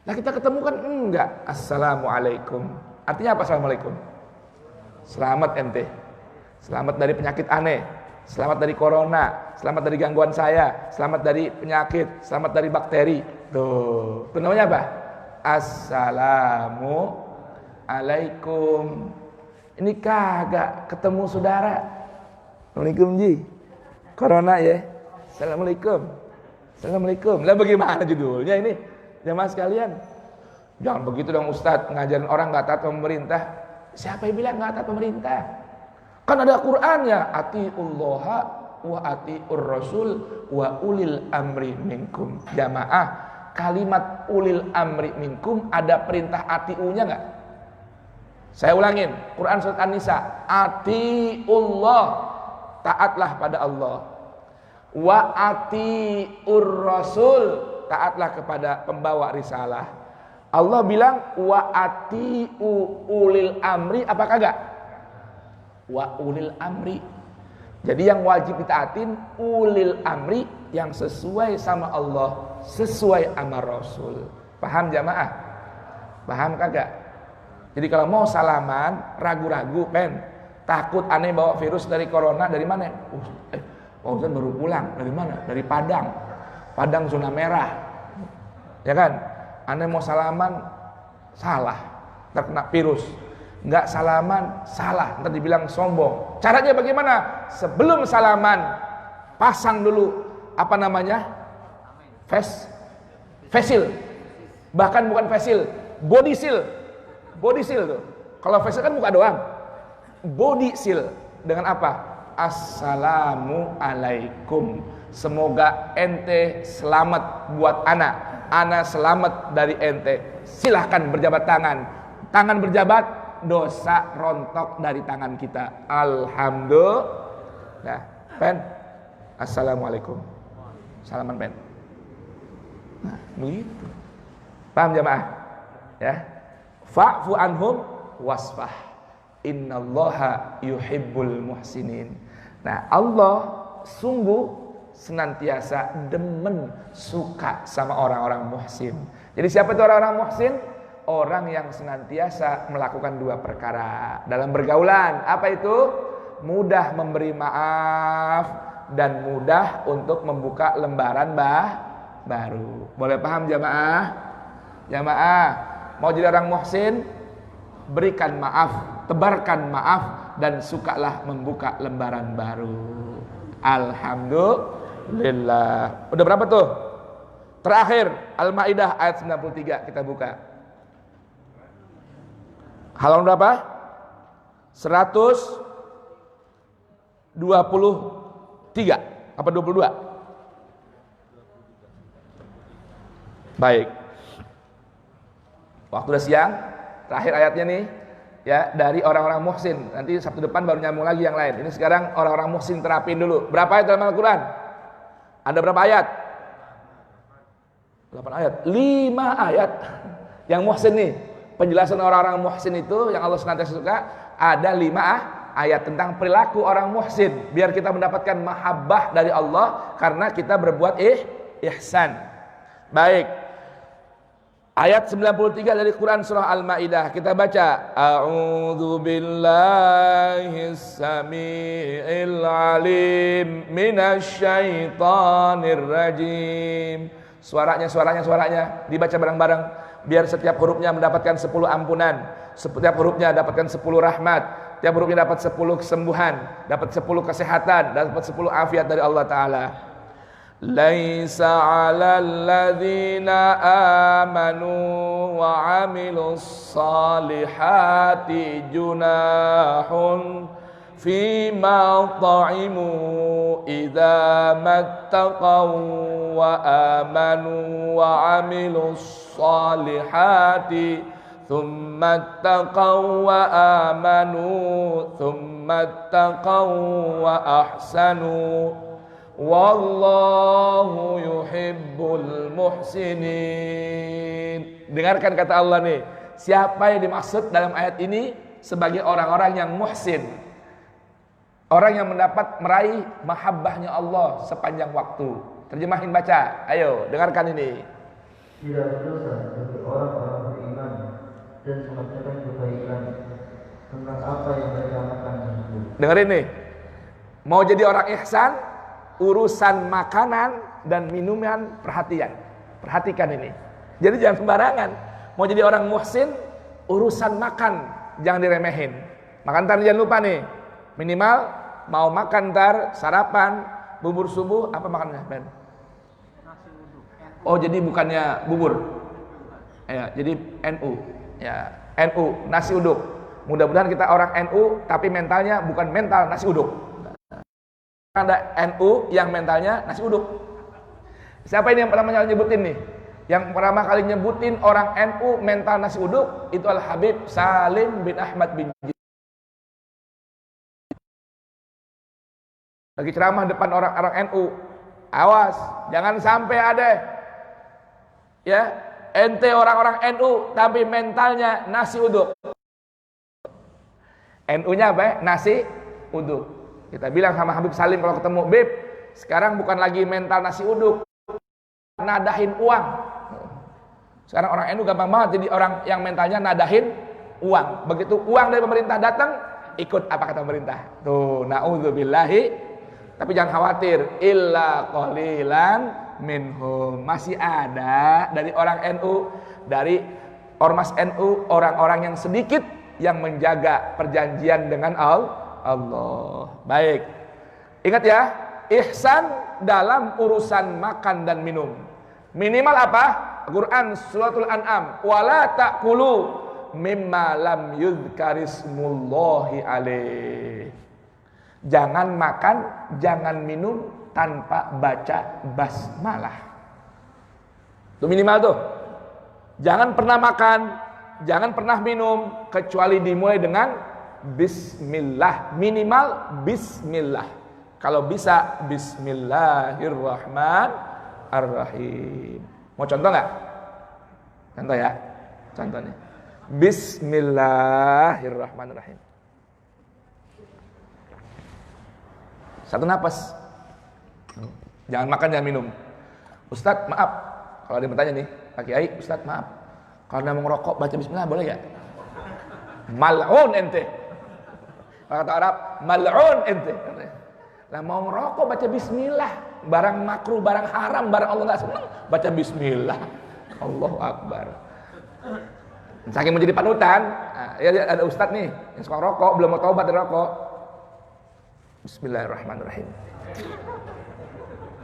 S1: Nah kita ketemu kan enggak. Assalamualaikum. Artinya apa assalamualaikum? Selamat ente. Selamat dari penyakit aneh, selamat dari corona, selamat dari gangguan saya, selamat dari penyakit, selamat dari bakteri. Tuh, itu namanya apa? Assalamualaikum. Ini kagak ketemu saudara. Assalamualaikum Ji. Corona ya. Assalamualaikum. Assalamualaikum. Lah bagaimana judulnya ini? Jamaah sekalian. Jangan begitu dong Ustadz, ngajarin orang gak taat pemerintah. Siapa yang bilang gak taat pemerintah? Kan ada Qur'annya, atiullaha wa atiur rasul wa ulil amri minkum. Jamaah, kalimat ulil amri minkum ada perintah atiunya enggak? Saya ulangin, Quran surat An-Nisa, atiullah, taatlah pada Allah. Wa atiur rasul, taatlah kepada pembawa risalah. Allah bilang wa atiu ulil amri, apa kagak? Wa ulil amri. Jadi yang wajib ditaatin ulil amri, yang sesuai sama Allah, sesuai sama Rasul. Paham jamaah? Paham kagak? Jadi kalau mau salaman ragu-ragu Takut aneh bawa virus dari corona dari mana? Pak Ustadz baru pulang. Dari mana? Dari Padang. Padang zona merah. Ya kan? Aneh mau salaman, salah. Terkena virus. Enggak salaman, salah. Ntar dibilang sombong. Caranya bagaimana? Sebelum salaman, pasang dulu apa namanya? Face shield. Bahkan bukan face shield, body shield. Body shield tuh. Kalau face shield kan muka doang. Body shield dengan apa? Assalamualaikum. Semoga ente selamat buat ana selamat dari ente. Silahkan berjabat tangan. Tangan berjabat, dosa rontok dari tangan kita. Alhamdulillah. Nah, pen. Assalamualaikum. Salaman pen. Nah, begitu. Paham jamaah? Ya. Fa'fu anhum wasfah. Innallaha yuhibbul muhsinin. Nah, Allah sungguh senantiasa demen, suka sama orang-orang muhsin. Jadi siapa itu orang-orang muhsin? Orang yang senantiasa melakukan dua perkara dalam bergaulan. Apa itu? Mudah memberi maaf dan mudah untuk membuka lembaran baru. Boleh paham jamaah? Jamaah, mau jadi orang muhsin, berikan maaf, tebarkan maaf, dan sukalah membuka lembaran baru. Alhamdulillah. Udah berapa tuh? Terakhir, Al-Maidah ayat 93 kita buka. Halaman berapa? 123 apa 22? Baik. Waktu udah siang. Terakhir ayatnya nih, ya, dari orang-orang muhsin. Nanti Sabtu depan baru nyambung lagi yang lain. Ini sekarang orang-orang muhsin terapin dulu. Berapa ayat dalam Al-Quran? Ada berapa ayat? 8 ayat. 5 ayat. Yang muhsin nih, penjelasan orang-orang muhsin itu yang Allah senantiasa suka, ada 5 ayat tentang perilaku orang muhsin. Biar kita mendapatkan mahabbah dari Allah karena kita berbuat ihsan. Baik. Ayat 93 dari Quran surah Al-Maidah. Kita baca. A'udzu billahi samii'il 'alim minasy syaithanir rajim. Suaranya dibaca bareng-bareng biar setiap hurufnya mendapatkan 10 ampunan, setiap hurufnya dapatkan 10 rahmat, setiap hurufnya dapat 10 kesembuhan, dapat 10 kesehatan, dapat 10 afiat dari Allah taala. Laisa 'alal ladzina amanu wa 'amilus salihati junahun fima ta'imu idza mattaqaw wa amanu wa 'amilus salihati thumma taqaw wa amanu thumma taqaw wa ahsanu wallahu yuhibbul muhsinin. Dengarkan kata Allah nih. Siapa yang dimaksud dalam ayat ini sebagai orang-orang yang muhsin? Orang yang mendapat meraih mahabbahnya Allah sepanjang waktu. Terjemahin baca. Ayo, dengarkan ini.
S3: Tidak berdosa bagi orang-orang beriman dan mengerjakan kebaikan tentang apa yang mereka makan.
S1: Dengerin nih. Mau jadi orang ihsan, urusan makanan dan minuman perhatian. Perhatikan ini. Jadi jangan sembarangan. Mau jadi orang muhsin, urusan makan jangan diremehin. Makan ntar jangan lupa nih. Minimal mau makan ntar sarapan, bubur subuh, apa makannya Ben? Oh jadi bukannya bubur. Ya, jadi NU. Ya, NU, nasi uduk. Mudah-mudahan kita orang NU tapi mentalnya bukan mental nasi uduk. Ada NU yang mentalnya nasi uduk. Siapa ini yang pertama kali nyebutin nih? Yang pertama kali nyebutin orang NU mental nasi uduk itu Al-Habib Salim bin Ahmad bin Jid. Lagi ceramah depan orang-orang NU. Awas, jangan sampai ada ya, ente orang-orang NU tapi mentalnya nasi uduk. NU-nya apa? Nasi uduk. Kita bilang sama Habib Salim kalau ketemu, "Bib, sekarang bukan lagi mental nasi uduk, nadahin uang." Sekarang orang NU gampang banget jadi orang yang mentalnya nadahin uang. Begitu uang dari pemerintah datang, ikut apa kata pemerintah. Tuh, naudzubillahi. Tapi jangan khawatir, illa qalilan minhum. Masih ada dari orang NU, dari ormas NU, orang-orang yang sedikit yang menjaga perjanjian dengan Allah. Baik. Ingat ya, ihsan dalam urusan makan dan minum. Minimal apa? Quran suratul An'am, wala ta'kulu mimma lam yuzkarismullahi alaih. Jangan makan, jangan minum tanpa baca basmalah. Itu minimal tuh. Jangan pernah makan, jangan pernah minum kecuali dimulai dengan bismillah. Minimal bismillah. Kalau bisa bismillahirrahmanirrahim. Mau contoh nggak? Contoh ya. Contohnya. Bismillahirrahmanirrahim. Satu napas. Jangan makan, jangan minum. Ustadz, maaf. Kalau dia bertanya nih, Pak Kiai, Ustadz, maaf. Kalau mau ngerokok, baca bismillah boleh ya? Mal'un ente. Kata Arab, mal'un ente. Lah mau ngerokok, baca bismillah. Barang makruh, barang haram, barang Allah nggak senang, baca bismillah. Allahu Akbar. Saking menjadi panutan, ya ada ustadz nih yang suka rokok, belum mau taubat dari rokok. Bismillahirrahmanirrahim.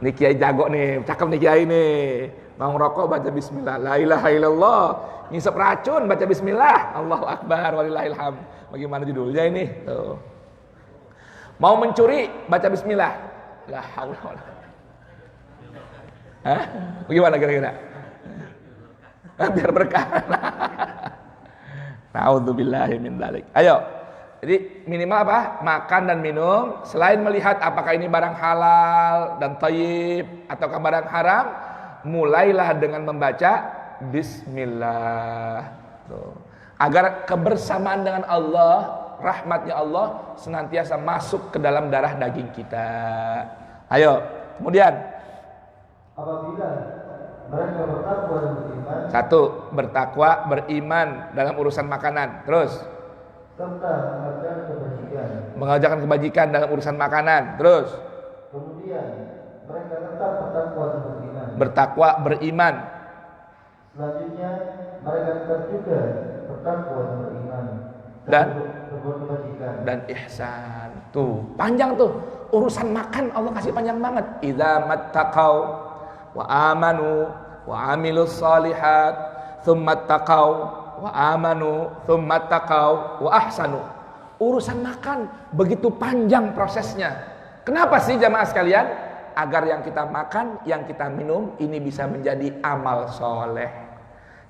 S1: Nih kiai jago nih, cakep nih kiai nih. Mau ngerokok baca bismillah. La ilaha illallah. Ngisep racun baca bismillah. Allahu Akbar walillahil hamd. Bagaimana judulnya ini? Tuh. Mau mencuri baca bismillah. La haula wala. Hah? Bagaimana kira-kira? Biar berkah. Na'udzubillahi min dzalik. Ayo. Jadi minimal apa? Makan dan minum. Selain melihat apakah ini barang halal dan thayyib ataukah barang haram, mulailah dengan membaca bismillah. Tuh. Agar kebersamaan dengan Allah, rahmatnya Allah senantiasa masuk ke dalam darah daging kita. Ayo. Kemudian
S3: apabila mereka bertakwa dan beriman.
S1: Satu, bertakwa, beriman dalam urusan makanan. Terus,
S3: serta mengajarkan kebajikan.
S1: mengajarkan kebajikan dalam urusan makanan. Terus,
S3: kemudian mereka tetap bertakwa dan beriman.
S1: bertakwa, beriman.
S3: Selanjutnya mereka tetap juga bertakwa dan beriman.
S1: Dan
S3: berbuat kebajikan.
S1: Dan ihsan. Tuh, panjang tuh. Urusan makan Allah kasih panjang banget. Idza mattaqau wa amanu wa amilus solihat tsumma taqau wa amanu tsumma taqau wa ahsanu. Urusan makan begitu panjang prosesnya. Kenapa sih jamaah sekalian? Agar yang kita makan, yang kita minum ini bisa menjadi amal soleh.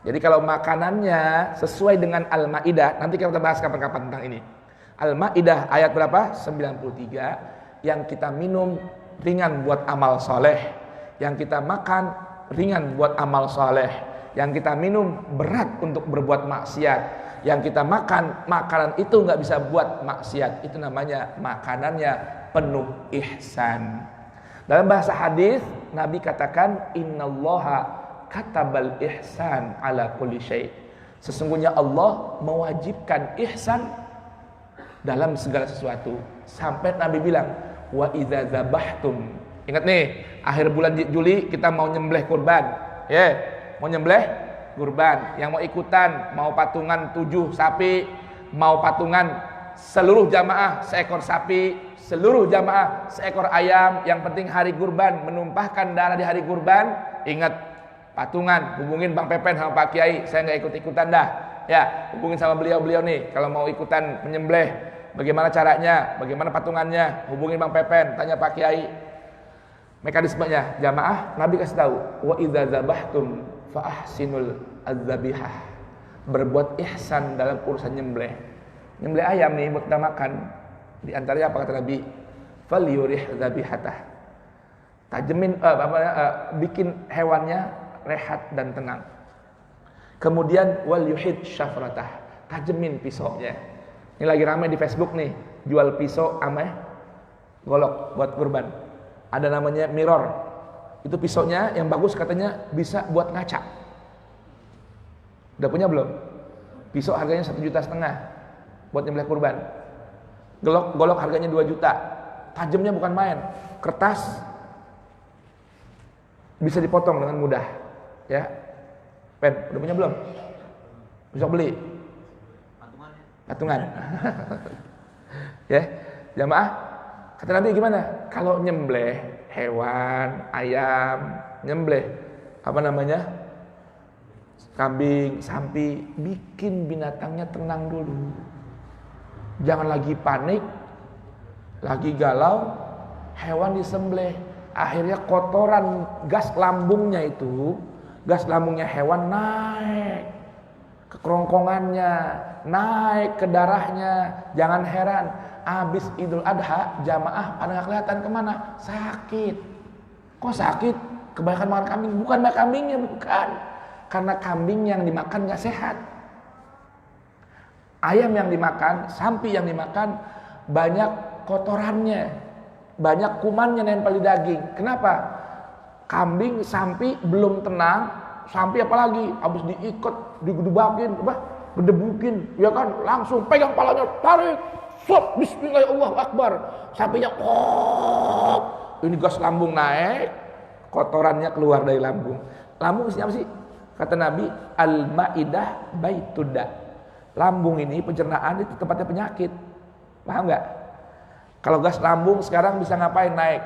S1: Jadi kalau makanannya sesuai dengan Al-Maidah, nanti kita bahas kapan-kapan tentang ini. Al-Maidah ayat berapa? 93. Yang kita minum ringan buat amal soleh, yang kita makan ringan buat amal soleh, yang kita minum berat untuk berbuat maksiat, yang kita makan makanan itu nggak bisa buat maksiat. Itu namanya makanannya penuh ihsan. Dalam bahasa hadis Nabi katakan innallaha katabal ihsan ala kulli syai'. Sesungguhnya Allah mewajibkan ihsan dalam segala sesuatu. Sampai Nabi bilang wa idza zabahtum. Ingat nih, akhir bulan Juli kita mau nyembelih kurban. Ya, mau nyembelih kurban. Yang mau ikutan, mau patungan 7 sapi, mau patungan seluruh jamaah seekor sapi, seluruh jamaah seekor ayam. Yang penting hari kurban, menumpahkan darah di hari kurban. Ingat, patungan, hubungin Bang Pepen sama Pak Kiai. Saya nggak ikut-ikutan dah. Ya, hubungin sama beliau-beliau nih. Kalau mau ikutan menyembelih, bagaimana caranya, bagaimana patungannya, hubungin Bang Pepen, tanya Pak Kiai. Mekanismenya, jamaah Nabi kasih tahu, wa idza zabahtum fa ahsinul adzabihah. Berbuat ihsan dalam urusan nyembelih. Nyembelih ayam nih buat kita makan. Di antaranya apa kata Nabi? Falyurih dzabihatah. Tajemin bikin hewannya rehat dan tenang. Kemudian wal yuhid syafratah. Tajemin pisaunya. Ini lagi ramai di Facebook nih, jual pisau ame golok buat kurban. Ada namanya mirror. Itu pisaunya yang bagus katanya bisa buat ngaca. Udah punya belum? Pisau harganya 1,5 juta buat nyembelih kurban. golok harganya 2 juta. Tajamnya bukan main. Kertas bisa dipotong dengan mudah. Ya. Pen, udah punya belum? Bisa beli. Patungan. Ya, jamaah. Kata Nabi gimana? Kalau nyembelih hewan, ayam, nyembelih apa namanya? Kambing, sapi, bikin binatangnya tenang dulu. Jangan lagi panik, lagi galau, hewan disembelih. Akhirnya kotoran gas lambungnya itu, gas lambungnya hewan naik ke kerongkongannya, naik ke darahnya. Jangan heran, habis Idul Adha jamaah pada nggak kelihatan kemana, sakit. Kok sakit? Kebanyakan makan kambing. Bukan makan kambingnya, bukan. Karena kambing yang dimakan nggak sehat. Ayam yang dimakan, sapi yang dimakan banyak kotorannya, banyak kumannya nempel di daging. Kenapa? Kambing, sapi belum tenang, sapi apalagi habis diikat, digedebakin, gedebukin, ya kan, langsung pegang palanya, tarik, sop, bismillah, Allahu Akbar. Sapinya kok, ini gas lambung naik, kotorannya keluar dari lambung. Lambung isinya apa sih? Kata Nabi, al-ma'idah baituda. Lambung ini pencernaan itu tempatnya penyakit. Paham nggak? Kalau gas lambung sekarang bisa ngapain naik?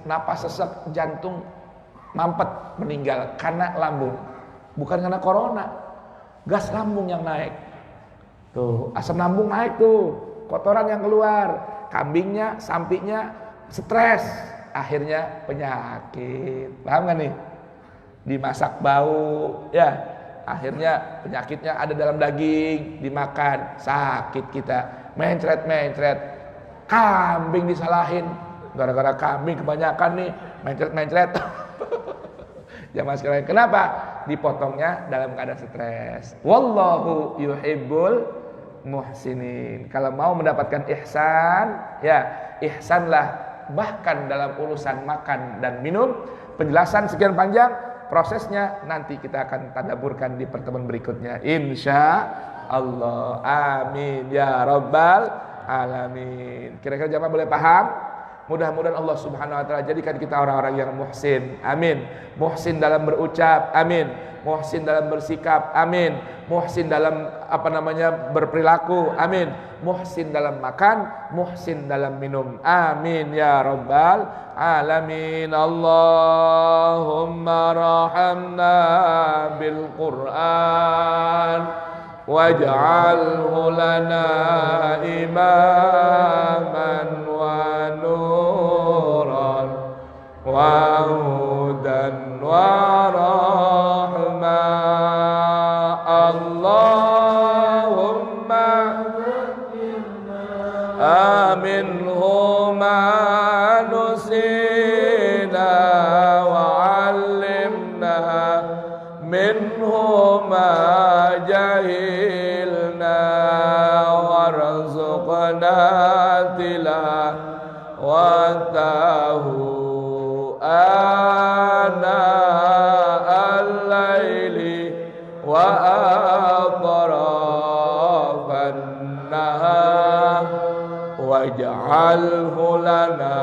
S1: Napas sesek, jantung mampet, meninggal karena lambung. Bukan karena corona. Gas lambung yang naik. Tuh, asam lambung naik tuh. Kotoran yang keluar. Kambingnya, sapinya stres. Akhirnya penyakit. Paham nggak nih? Dimasak bau, ya. Akhirnya penyakitnya ada dalam daging, dimakan, sakit kita. Mencret. Kambing disalahin. Gara-gara kambing kebanyakan nih, mencret. Jamaah sekalian, kenapa? Dipotongnya dalam keadaan stres. Wallahu yuhibbul muhsinin. Kalau mau mendapatkan ihsan, ya ihsanlah bahkan dalam urusan makan dan minum. Penjelasan sekian panjang, prosesnya nanti kita akan tadaburkan di pertemuan berikutnya, insya Allah. Amin ya rabbal alamin. Kira-kira jamaah boleh paham? Mudah-mudahan Allah subhanahu wa ta'ala jadikan kita orang-orang yang muhsin. Amin. Muhsin dalam berucap. Amin. Muhsin dalam bersikap. Amin. Muhsin dalam berperilaku. Amin. Muhsin dalam makan, muhsin dalam minum. Amin ya rabbal alamin. Allahumma rahamna bil Qur'an waj'alhu lana imaman wa nuran wa hudan wa rahmah. Allahumma aminhu ma nusina wa allimna minhu ma jahilna warzuqna tilawatahu ana al-laili wa atrafan nahar waj'alhu lana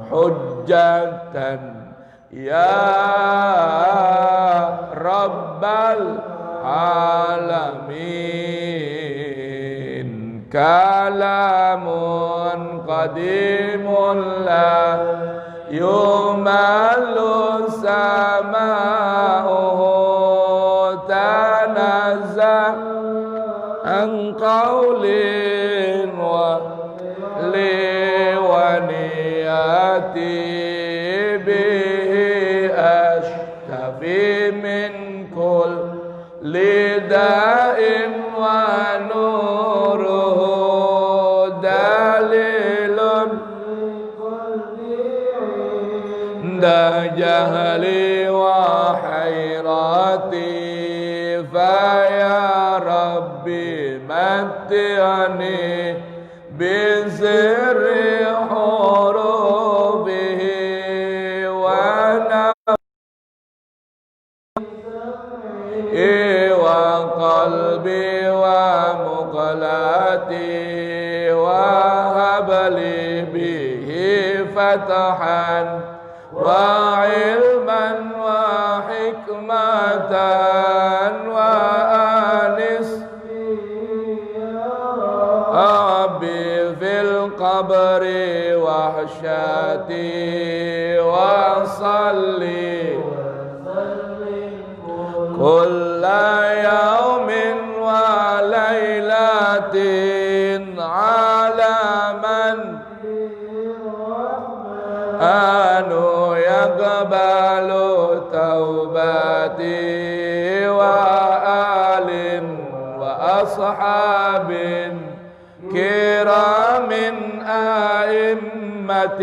S1: hujjatan ya rabbal alamin. Kalamun qadimun la yumallu sama'uhu tanazzah an qawlin wa liwaniyati bihi ashtafi min kul lida'in wa nuruhu dalilun da jahli wa hayrati fa ya rabbi matti'ani bisirri hurubihi wa wa qalbi wa muqlati wa لي به فتحا وعلما وحكمة وآنس ربي في القبر وحشتي وصلي كل يوم وليلة على من أنو يقبل توبتي وآل وأصحاب كرام أئمة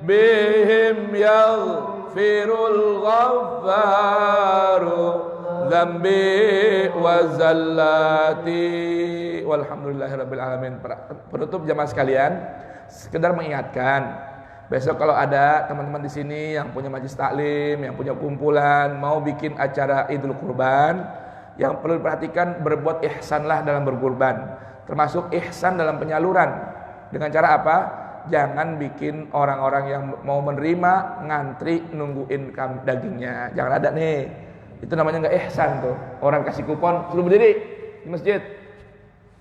S1: بهم يغفر الغفار ذنبي وزلاتي walhamdulillahirabbil alamin. Penutup jamaah sekalian, sekedar mengingatkan, besok kalau ada teman-teman di sini yang punya majelis taklim, yang punya kumpulan mau bikin acara Idul Kurban, yang perlu diperhatikan, berbuat ihsanlah dalam berkurban, termasuk ihsan dalam penyaluran. Dengan cara apa? Jangan bikin orang-orang yang mau menerima ngantri nungguin dagingnya. Jangan ada nih. Itu namanya nggak ihsan tuh. Orang kasih kupon suruh berdiri di masjid,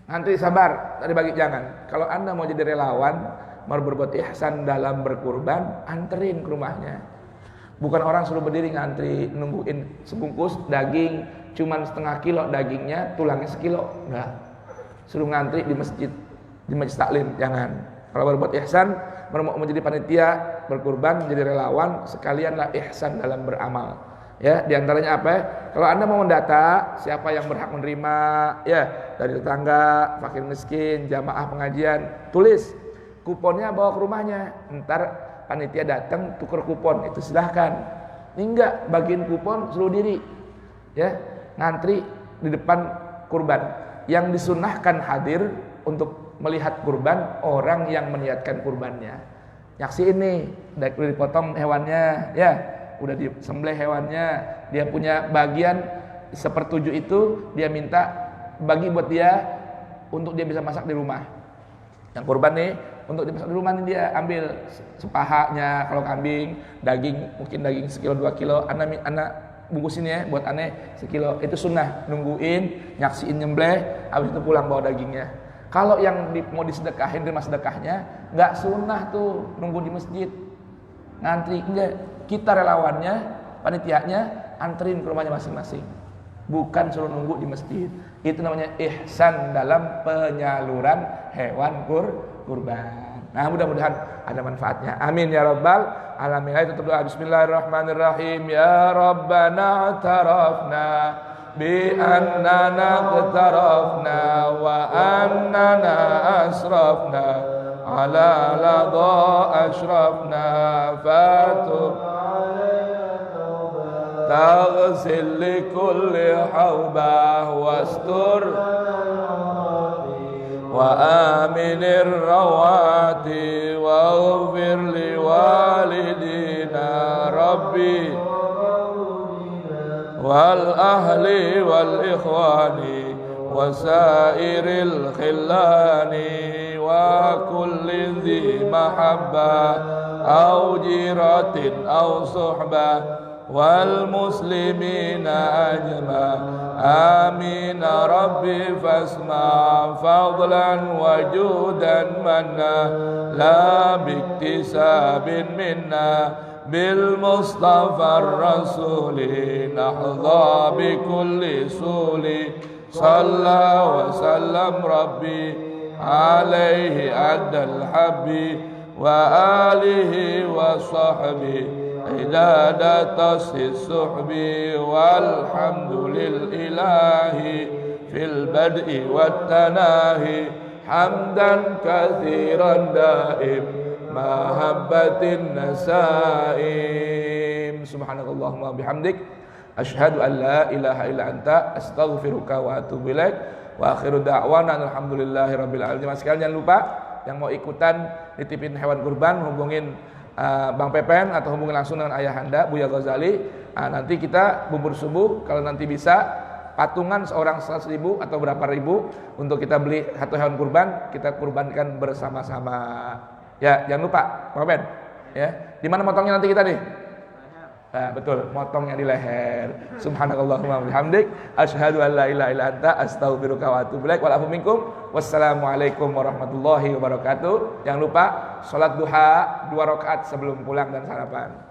S1: ngantri sabar, tadi bagi. Jangan. Kalau Anda mau jadi relawan, mau berbuat ihsan dalam berkurban, anterin ke rumahnya. Bukan orang suruh berdiri ngantri nungguin sebungkus daging cuman setengah kilo dagingnya, tulangnya sekilo. Enggak. Suruh ngantri di masjid, di majelis taklim. Jangan. Kalau berbuat ihsan, mau menjadi panitia berkurban, menjadi relawan, sekalianlah ihsan dalam beramal. Ya, diantaranya apa? Kalau Anda mau mendata siapa yang berhak menerima, ya dari tetangga, fakir miskin, jamaah pengajian, tulis kuponnya, bawa ke rumahnya. Ntar panitia datang tuker kupon, itu silahkan. Enggak, bagiin kupon suruh diri, ya ngantri di depan kurban. Yang disunahkan hadir untuk melihat kurban orang yang meniatkan kurbannya. Nyaksi ini, udah dipotong hewannya, ya udah disembelih hewannya, dia punya bagian 1/7 itu dia minta bagi buat dia untuk dia bisa masak di rumah. Yang kurban nih untuk dimasak di rumah nih, dia ambil sepahanya. Kalau kambing, daging mungkin daging sekilo 2 kilo, anak bungkusin ya buat aneh sekilo. Itu sunnah, nungguin nyaksiin nyembelih, habis itu pulang bawa dagingnya. Kalau yang mau disedekahin, terima sedekahnya, nggak sunnah tuh nunggu di masjid ngantri. Enggak, kita relawannya, panitianya anterin ke rumahnya masing-masing, bukan suruh nunggu di masjid. Itu namanya ihsan dalam penyaluran hewan kurban. Nah, mudah-mudahan ada manfaatnya. Amin ya rabbal alamin. Ayo tutup doa. Bismillahirrahmanirrahim. Ya Rabbana tarafna bi annana qtarafna wa annana asrafna ala ladha ashrafna fatub taghsil li kulli hawbah wastur wa aminir rawati waghfir li walidina rabbi wal ahli wal ikhwani wasairil khillani wa kulli dhi mahabbah au jiratin au suhbah wal muslimina ajma amin rabbi fasma fadlan wa judan manna la biktisabin minna bil mustafa rasuli nahdha bi kulli suli salla wa sallam rabbi alaihi adal habbi wa alihi wa sahbihi idada tasis suhbi walhamdulillahi fil bad'i wat tanahi hamdan katsiran daim mahabbatin nasaim. Subhanakallahumma bihamdik asyhadu an la ilaha illa anta astaghfiruka wa atubu ilaik wa akhiru da'wana alhamdulillahirabbil alamin. Sekalian jangan lupa yang mau ikutan nitipin hewan kurban hubungin Bang Pepen atau hubungi langsung dengan ayah anda Buya Ghazali. Nanti kita bubur subuh kalau nanti bisa
S2: patungan seorang 100.000 atau berapa ribu untuk kita beli satu hewan kurban, kita kurbankan bersama-sama. Ya, jangan lupa, Pak Ben. Ya, di mana motongnya nanti kita nih? Nah, betul, motongnya di leher. Subhanakallahumma bihamdik, asyhadu an la ilaha illa anta, astaghfiruka wa atubu ilaik. Wal afu minkum. Wassalamualaikum warahmatullahi wabarakatuh. Jangan lupa salat duha 2 rakaat sebelum pulang dan sarapan.